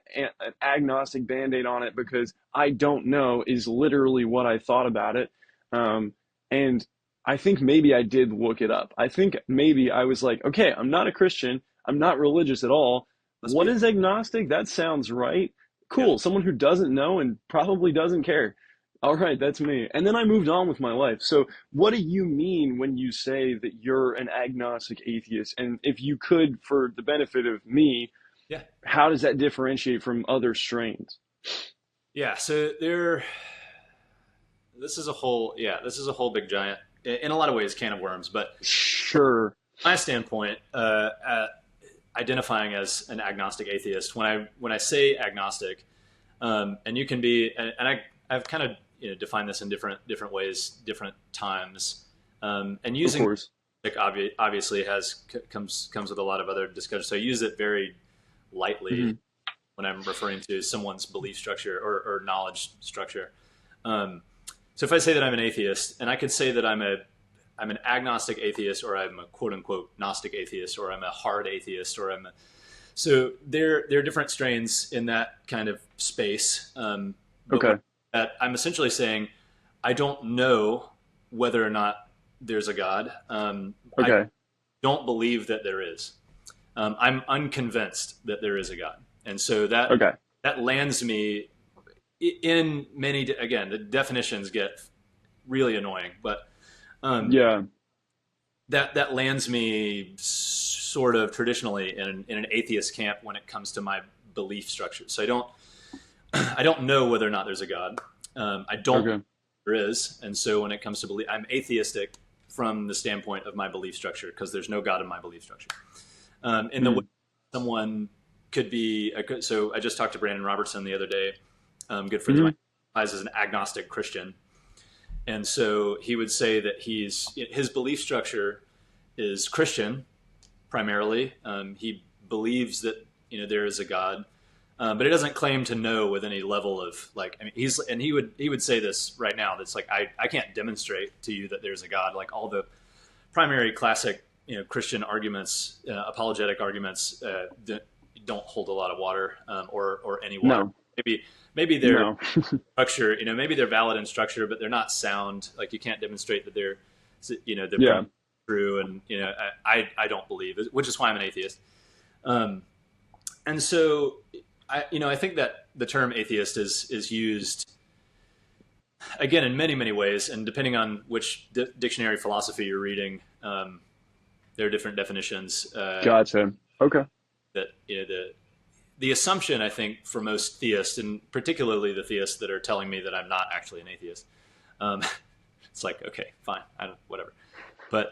agnostic band-aid on it because I don't know is literally what I thought about it. And I think maybe I did look it up. I think maybe I was like, okay, I'm not a Christian. I'm not religious at all. What is agnostic? That sounds right. Cool. Yeah. Someone who doesn't know and probably doesn't care. All right, that's me. And then I moved on with my life. So what do you mean when you say that you're an agnostic atheist? And if you could, for the benefit of me, Yeah. how does that differentiate from other strains? Yeah. So this is a whole big giant, in a lot of ways, can of worms. But Sure. my standpoint, identifying as an agnostic atheist, when I say agnostic, and you can be, and I've kind of defined this in different ways, different times, and using Of course. obviously comes with a lot of other discussion. So I use it very lightly when I'm referring to someone's belief structure or knowledge structure. So if I say that I'm an atheist, and I could say that I'm an agnostic atheist, or I'm a quote unquote Gnostic atheist, or I'm a hard atheist, so there are different strains in that kind of space. Okay. That I'm essentially saying I don't know whether or not there's a God. Okay. I don't believe that there is. I'm unconvinced that there is a God, and so that lands me in many. Again, the definitions get really annoying, but yeah. that lands me sort of traditionally in an atheist camp when it comes to my belief structure. So I don't know whether or not there's a God. I don't know there is, and so when it comes to belief, I'm atheistic from the standpoint of my belief structure because there's no God in my belief structure. In the way someone could be, so I just talked to Brandon Robertson the other day, good friend of mine, as an agnostic Christian. And so he would say that his belief structure is Christian primarily. He believes that there is a God, but he doesn't claim to know with any level of he would say this right now. That's like I can't demonstrate to you that there's a God. Like all the primary classic Christian arguments, apologetic arguments, don't hold a lot of water or any water. No. Maybe they're structure, maybe they're valid in structure, but they're not sound. Like you can't demonstrate that they're true. And, I don't believe it, which is why I'm an atheist. And so I think that the term atheist is used again in many, many ways. And depending on which dictionary philosophy you're reading, there are different definitions. Gotcha. Okay. That, the assumption, I think, for most theists, and particularly the theists that are telling me that I'm not actually an atheist, it's like, okay, fine, whatever. But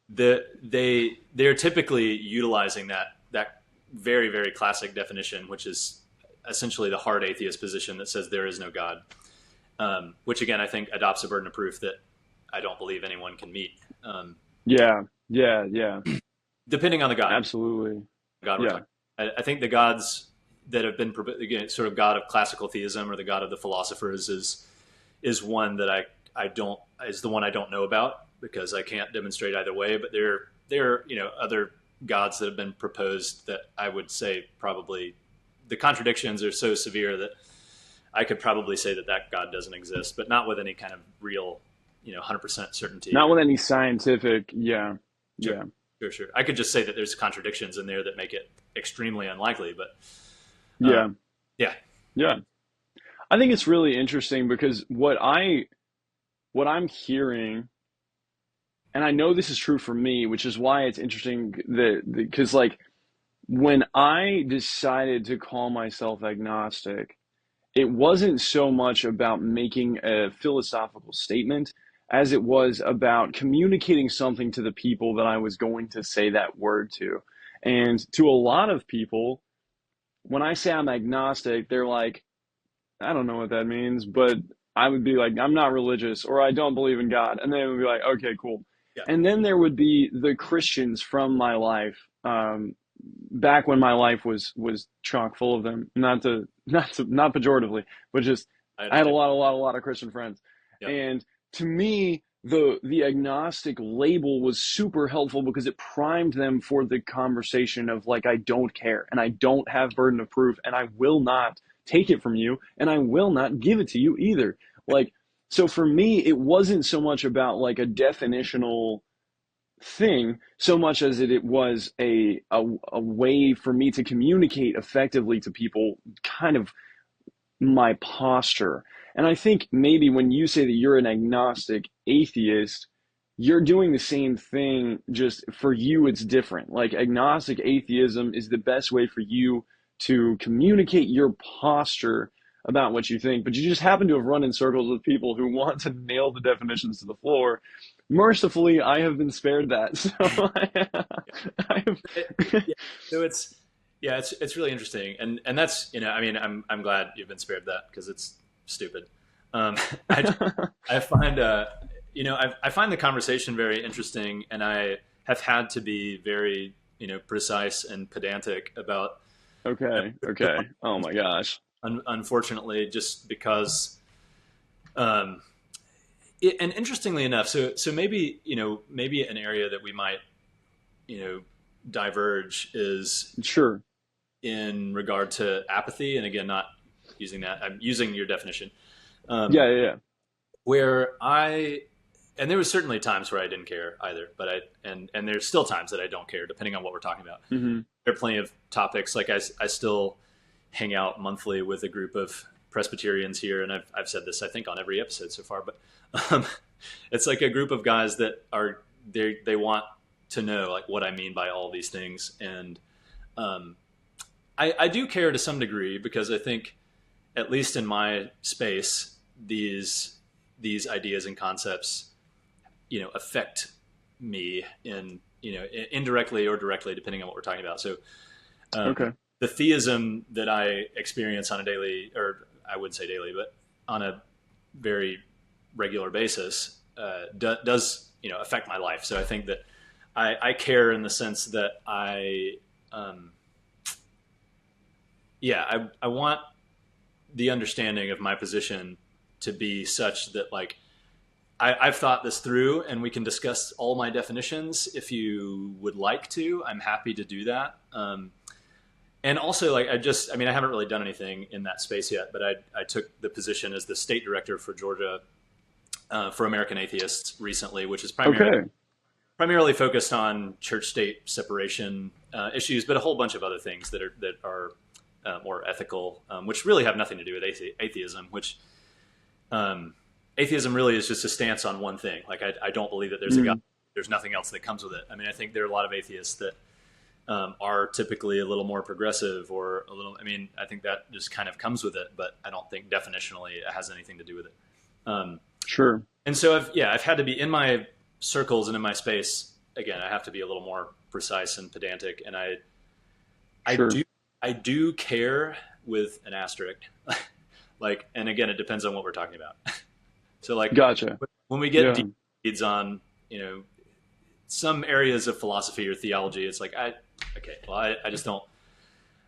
they're typically utilizing that very, very classic definition, which is essentially the hard atheist position that says there is no God, which again I think adopts a burden of proof that I don't believe anyone can meet. Yeah. Depending on the God. Absolutely. God. Yeah. I think the gods that have been, again, sort of God of classical theism or the God of the philosophers is one that is the one I don't know about because I can't demonstrate either way. But there are other gods that have been proposed that I would say probably the contradictions are so severe that I could probably say that God doesn't exist, but not with any kind of real 100% certainty. Not with any scientific. Yeah. Sure. Yeah. Sure. I could just say that there's contradictions in there that make it extremely unlikely, but yeah. I think it's really interesting because what I'm hearing, and I know this is true for me, which is why it's interesting because like when I decided to call myself agnostic, it wasn't so much about making a philosophical statement as it was about communicating something to the people that I was going to say that word to. And to a lot of people, when I say I'm agnostic, they're like, I don't know what that means, but I would be like, I'm not religious or I don't believe in God. And they would be like, okay, cool. Yeah. And then there would be the Christians from my life, back when my life was chock full of them, not pejoratively, but just I had a lot of Christian friends. Yep. And to me, the agnostic label was super helpful because it primed them for the conversation of like, I don't care and I don't have burden of proof and I will not take it from you and I will not give it to you either. Like, so for me, it wasn't so much about like a definitional thing so much as it was a way for me to communicate effectively to people, kind of my posture. And I think maybe when you say that you're an agnostic atheist, you're doing the same thing, just for you it's different. Like, agnostic atheism is the best way for you to communicate your posture about what you think, but you just happen to have run in circles with people who want to nail the definitions to the floor. Mercifully, I have been spared that. So So it's really interesting, and that's, I mean, I'm glad you've been spared that, because it's stupid. I find I find the conversation very interesting, and I have had to be very precise and pedantic about. Okay. Oh my gosh. Unfortunately, just because. And interestingly enough, so maybe an area that we might diverge is sure in regard to apathy, and again, not using that. I'm using your definition. Yeah. Where and there was certainly times where I didn't care either, but and there's still times that I don't care, depending on what we're talking about. Mm-hmm. There are plenty of topics, like I still hang out monthly with a group of Presbyterians here, and I've said this, I think, on every episode so far, but it's like a group of guys that they want to know like what I mean by all these things, and I do care to some degree, because I think, at least in my space, these ideas and concepts affect me in indirectly or directly, depending on what we're talking about. So okay. The theism that I experience on a daily, or I wouldn't say daily, but on a very regular basis, does affect my life. So I think that I care in the sense that I want the understanding of my position to be such that, like, I've thought this through, and we can discuss all my definitions if you would like to. I'm happy to do that. And also, like, I haven't really done anything in that space yet, but I took the position as the state director for Georgia for American Atheists recently, which is primarily focused on church-state separation issues, but a whole bunch of other things that are more ethical, which really have nothing to do with atheism. Which atheism really is just a stance on one thing. Like, I don't believe that there's a God. There's nothing else that comes with it. I mean, I think there are a lot of atheists that are typically a little more progressive, or a little. I mean, I think that just kind of comes with it, but I don't think definitionally it has anything to do with it. Sure. And so I've had to be in my circles and in my space. Again, I have to be a little more precise and pedantic, and I do care with an asterisk. Like, and again, it depends on what we're talking about. So, like, gotcha. When we get deep on, some areas of philosophy or theology, it's like, I just don't,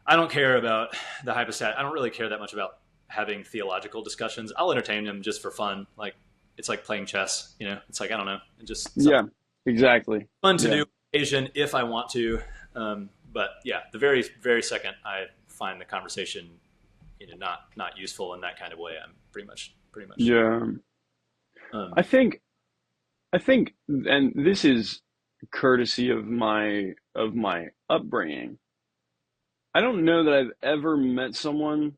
I don't care about the hypostat. I don't really care that much about having theological discussions. I'll entertain them just for fun. Like, it's like playing chess, it's like, I don't know. It just, exactly. Fun to do occasion if I want to. But yeah, the very, very second I find the conversation, not useful in that kind of way, I'm pretty much. Yeah. I think, and this is courtesy of my upbringing. I don't know that I've ever met someone,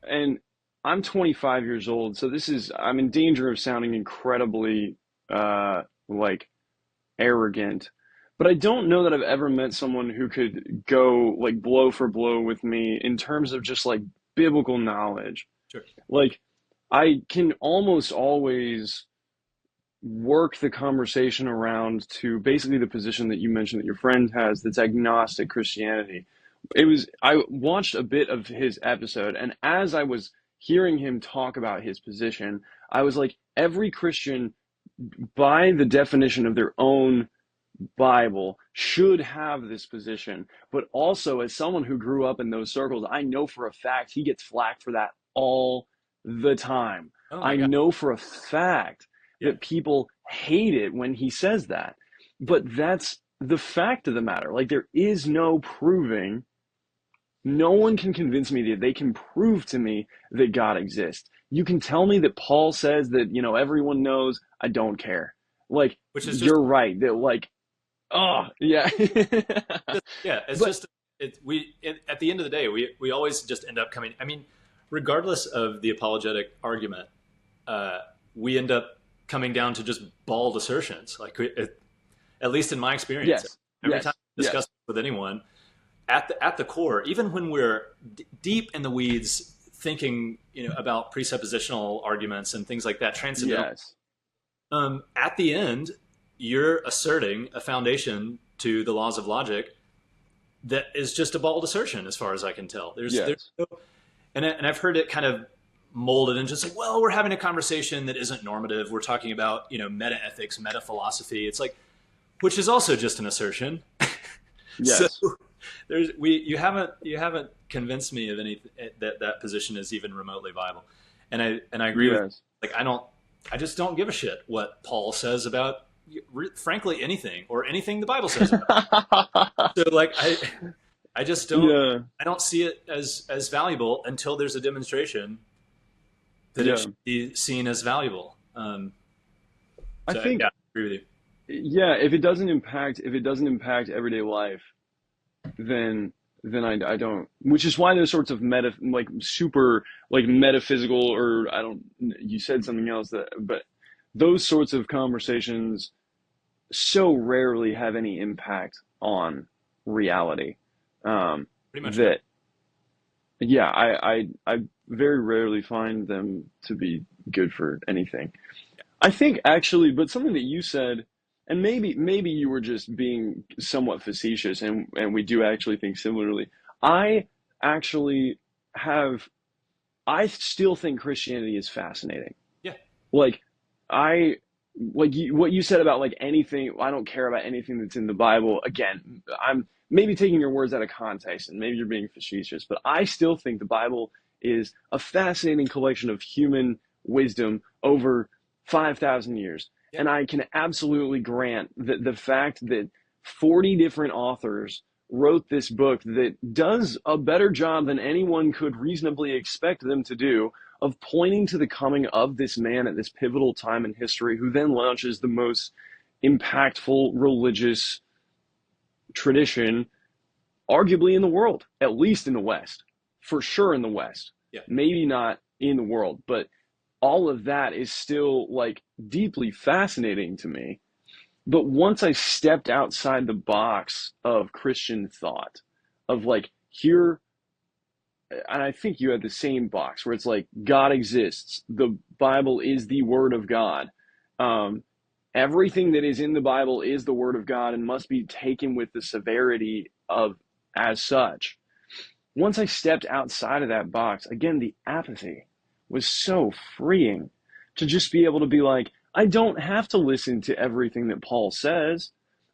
and I'm 25 years old, so I'm in danger of sounding incredibly like arrogant, but I don't know that I've ever met someone who could go like blow for blow with me in terms of just like biblical knowledge. Sure. Like, I can almost always work the conversation around to basically the position that you mentioned that your friend has, that's agnostic Christianity. I watched a bit of his episode, and as I was hearing him talk about his position, I was like, every Christian, by the definition of their own Bible should have this position. But also, as someone who grew up in those circles, I know for a fact he gets flack for that all the time. Oh my I God. know for a fact Yeah. that people hate it when he says that. Yeah. But that's the fact of the matter. Like, there is no proving. No one can convince me that they can prove to me that God exists. You can tell me that Paul says that, everyone knows. I don't care. Like, Which is just, you're right. That, like, oh, yeah. yeah, it's But just, at the end of the day, we always just end up coming, I mean, regardless of the apologetic argument, we end up coming down to just bald assertions. Like, at least in my experience, yes, every time yes, I discuss yes, with anyone, at the core, even when we're deep in the weeds, thinking about presuppositional arguments and things like that, transcendental. yes, At the end, you're asserting a foundation to the laws of logic that is just a bald assertion, as far as I can tell. There's yes, no, and I've heard it kind of molded and just like, well, we're having a conversation that isn't normative. We're talking about meta ethics, meta philosophy. It's like, which is also just an assertion. So yes. you haven't convinced me of any that position is even remotely viable, and I agree with, Yes. like, I just don't give a shit what Paul says about, frankly, anything, or anything the Bible says about it. So, like, I just don't, Yeah, I don't see it as valuable until there's a demonstration that it yeah. should be seen as valuable. I So think, yeah, I agree with you. yeah, if it doesn't impact everyday life, then I don't, which is why those sorts of like super, like metaphysical, or I don't, you said something else, but those sorts of conversations so rarely have any impact on reality. Pretty much no. That Yeah, I very rarely find them to be good for anything. I think actually, but something that you said, and maybe you were just being somewhat facetious, and we do actually think similarly. I actually have, I still think Christianity is fascinating. Yeah, Like, I, what you said about, like, anything, I don't care about anything that's in the Bible. Again, I'm maybe taking your words out of context, and maybe you're being facetious, but I still think the Bible is a fascinating collection of human wisdom over 5,000 years. yeah, And I can absolutely grant that the fact that 40 different authors wrote this book that does a better job than anyone could reasonably expect them to do of pointing to the coming of this man at this pivotal time in history, who then launches the most impactful religious tradition, arguably in the world, at least in the West, for sure in the West, yeah. maybe not in the world, but all of that is still, like, deeply fascinating to me. But once I stepped outside the box of Christian thought, of, like, here, and I think you had the same box where it's like, God exists, the Bible is the Word of God. Um, Everything that is in the Bible is the Word of God and must be taken with the severity of as such. Once I stepped outside of that box, again, the apathy was so freeing to just be able to be like, I don't have to listen to everything that Paul says.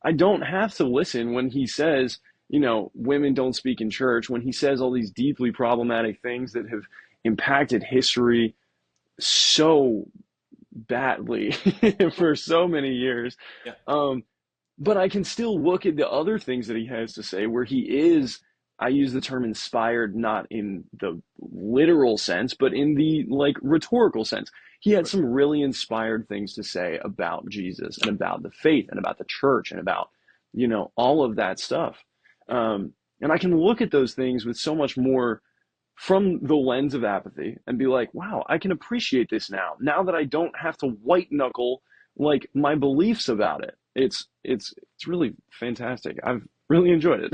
I don't have to listen when he says, women don't speak in church, when he says all these deeply problematic things that have impacted history so badly for so many years. Yeah. But I can still look at the other things that he has to say where he is, I use the term inspired, not in the literal sense, but in the, like, rhetorical sense. He had some really inspired things to say about Jesus and about the faith and about the church and about, all of that stuff. And I can look at those things with so much more from the lens of apathy and be like, wow, I can appreciate this now that I don't have to white knuckle, like, my beliefs about it. It's really fantastic. I've really enjoyed it.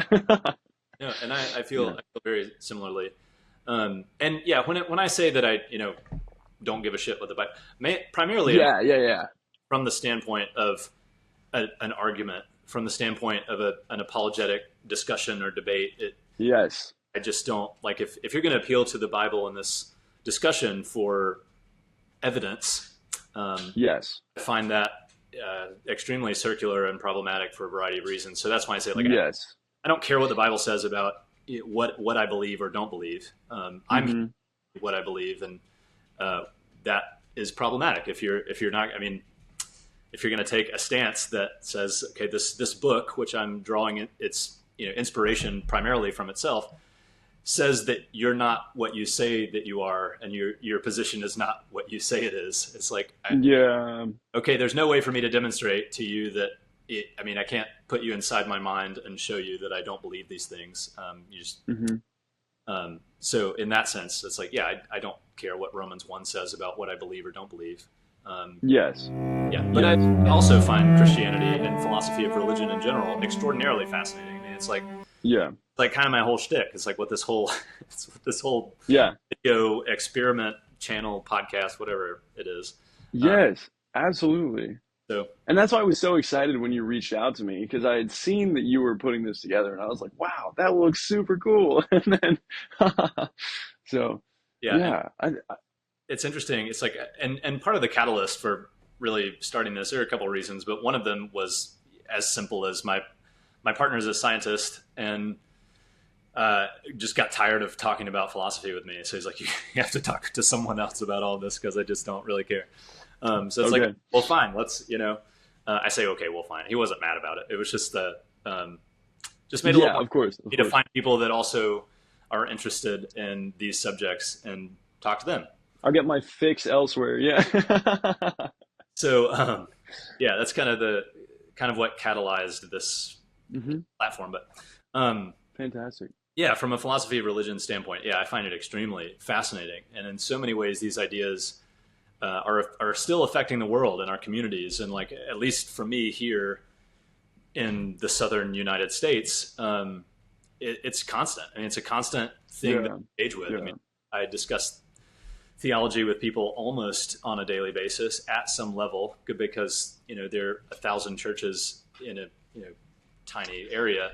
No, and I feel Yeah. I feel very similarly. And yeah, when I say that I don't give a shit what the Bible, primarily I'm Yeah. from the standpoint of an argument, from the standpoint of an apologetic discussion or debate. Yes. I just don't like, if you're going to appeal to the Bible in this discussion for evidence. Yes. I find that extremely circular and problematic for a variety of reasons. So that's why I say, like, Yes. I don't care what the Bible says about what I believe or don't believe. I'm what I believe, and that is problematic. If you're not, I mean, if you're going to take a stance that says, okay, this book, which I'm drawing its inspiration primarily from itself, says that you're not what you say that you are, and your position is not what you say it is. It's like, okay, there's no way for me to demonstrate to you that. I can't put you inside my mind and show you that I don't believe these things. You just. So in that sense, it's like, I don't care what Romans 1 says about what I believe or don't believe. Yes. Yeah, but I also find Christianity and philosophy of religion in general extraordinarily fascinating. I mean, it's like, kind of my whole shtick. It's like what this whole video experiment channel podcast, whatever it is. Yes, absolutely. So, and that's why I was so excited when you reached out to me, because I had seen that you were putting this together, and I was like, wow, that looks super cool. And then, it's interesting. It's like, and part of the catalyst for really starting this, there are a couple of reasons, but one of them was as simple as my partner is a scientist and just got tired of talking about philosophy with me. So he's like, you have to talk to someone else about all this because I just don't really care. So it's like, well, fine, let's, I say, okay, well, fine. He wasn't mad about it. It was just just made a little more, of course. to find people that also are interested in these subjects and talk to them. I'll get my fix elsewhere. Yeah. So, that's kind of what catalyzed this platform. But fantastic. Yeah, from a philosophy of religion standpoint, I find it extremely fascinating. And in so many ways, these ideas are still affecting the world and our communities. And like, at least for me here in the southern United States, it's constant. I mean, it's a constant thing that I engage with. I mean, I discuss theology with people almost on a daily basis at some level, because there are 1,000 churches in a tiny area.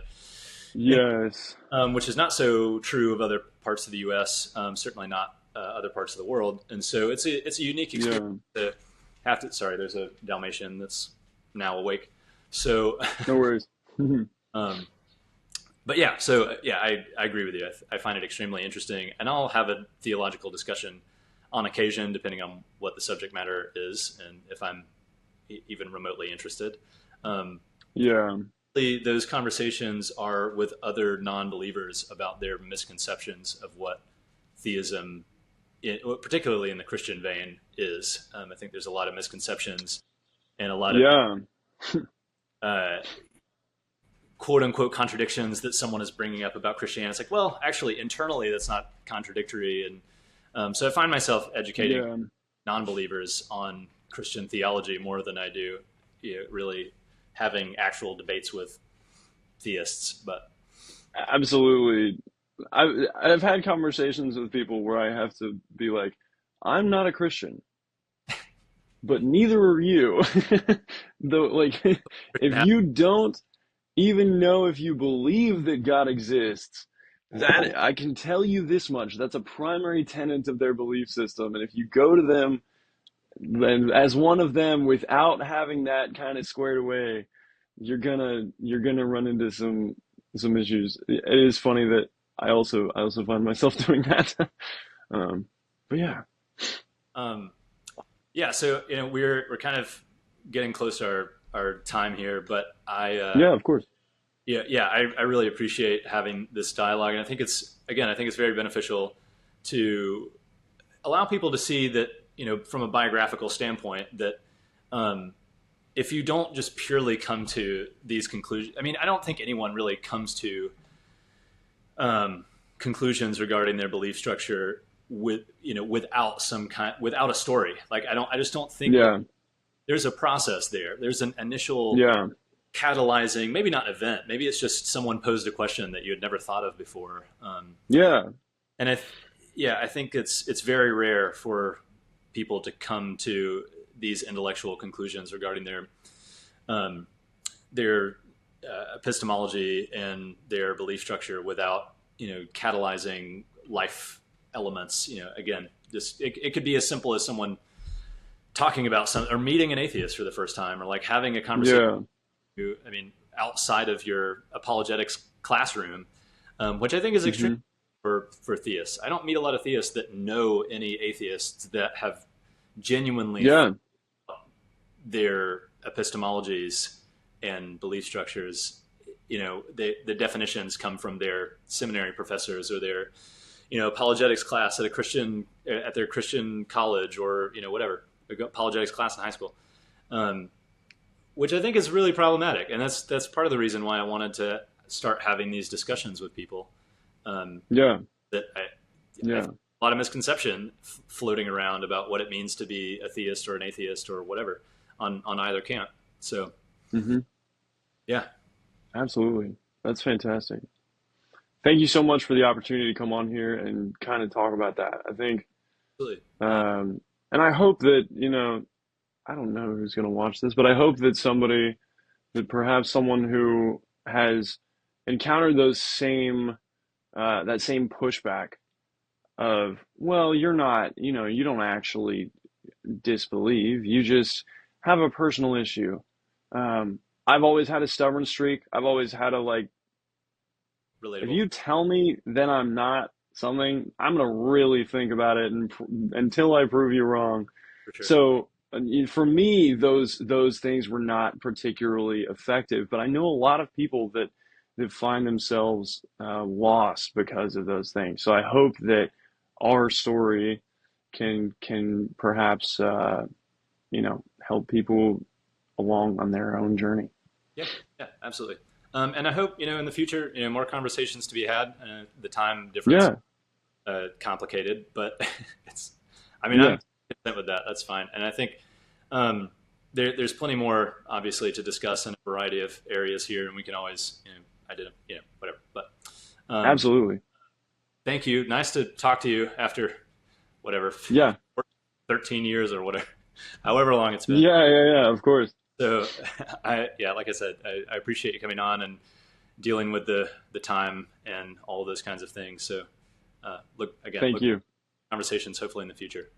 Yes. Which is not so true of other parts of the U.S. Certainly not other parts of the world. And so it's a unique experience to have to. Sorry, there's a Dalmatian that's now awake. So no worries. But I agree with you. I find it extremely interesting, and I'll have a theological discussion on occasion, depending on what the subject matter is, and if I'm even remotely interested. Those conversations are with other non-believers about their misconceptions of what theism, particularly in the Christian vein, is. I think there's a lot of misconceptions and a lot of quote unquote contradictions that someone is bringing up about Christianity. It's like, well, actually, internally, that's not contradictory. And so I find myself educating non-believers on Christian theology more than I do really having actual debates with theists. But absolutely, I've had conversations with people where I have to be like, I'm not a Christian, but neither are you. Though, like, if you don't even know if you believe that God exists, that I can tell you this much: that's a primary tenet of their belief system. And if you go to them as one of them without having that kind of squared away, you're gonna run into some issues. It is funny that I also find myself doing that. But so we're kind of getting close to our time here, but of course. I really appreciate having this dialogue, and I think it's very beneficial to allow people to see that, from a biographical standpoint, that if you don't just purely come to these conclusions, I mean, I don't think anyone really comes to conclusions regarding their belief structure without a story. Like, I just don't think there's a process there. There's an initial catalyzing, maybe not event, maybe it's just someone posed a question that you had never thought of before. And I think it's very rare for people to come to these intellectual conclusions regarding their epistemology and their belief structure without catalyzing life elements. Again, just it could be as simple as someone talking about or meeting an atheist for the first time, or like having a conversation. Yeah. I mean, outside of your apologetics classroom, which I think is extremely for theists. I don't meet a lot of theists that know any atheists that have genuinely their epistemologies and belief structures. The definitions come from their seminary professors or their, apologetics class at their Christian college, or, whatever, apologetics class in high school. Which I think is really problematic. And that's part of the reason why I wanted to start having these discussions with people. That I have a lot of misconception floating around about what it means to be a theist or an atheist or whatever on either camp. So, yeah. Absolutely. That's fantastic. Thank you so much for the opportunity to come on here and kind of talk about that. I think, and I hope that, I don't know who's going to watch this, but I hope that perhaps someone who has encountered those that same pushback of, well, you're not, you don't actually disbelieve, you just have a personal issue. I've always had a stubborn streak. I've always had relatable. If you tell me then I'm not something, I'm going to really think about it until I prove you wrong. For sure. So for me, those things were not particularly effective, but I know a lot of people that find themselves lost because of those things. So I hope that our story can perhaps help people along on their own journey. Yeah, absolutely. And I hope in the future more conversations to be had. The time difference complicated, but I'm content with that. That's fine. And I think there's plenty more obviously to discuss in a variety of areas here, and we can always whatever. But absolutely. Thank you. Nice to talk to you after whatever. 13 years or whatever, however long it's been. Yeah. Of course. So like I said, I appreciate you coming on and dealing with the time and all of those kinds of things. So look Thank you. Conversations hopefully in the future.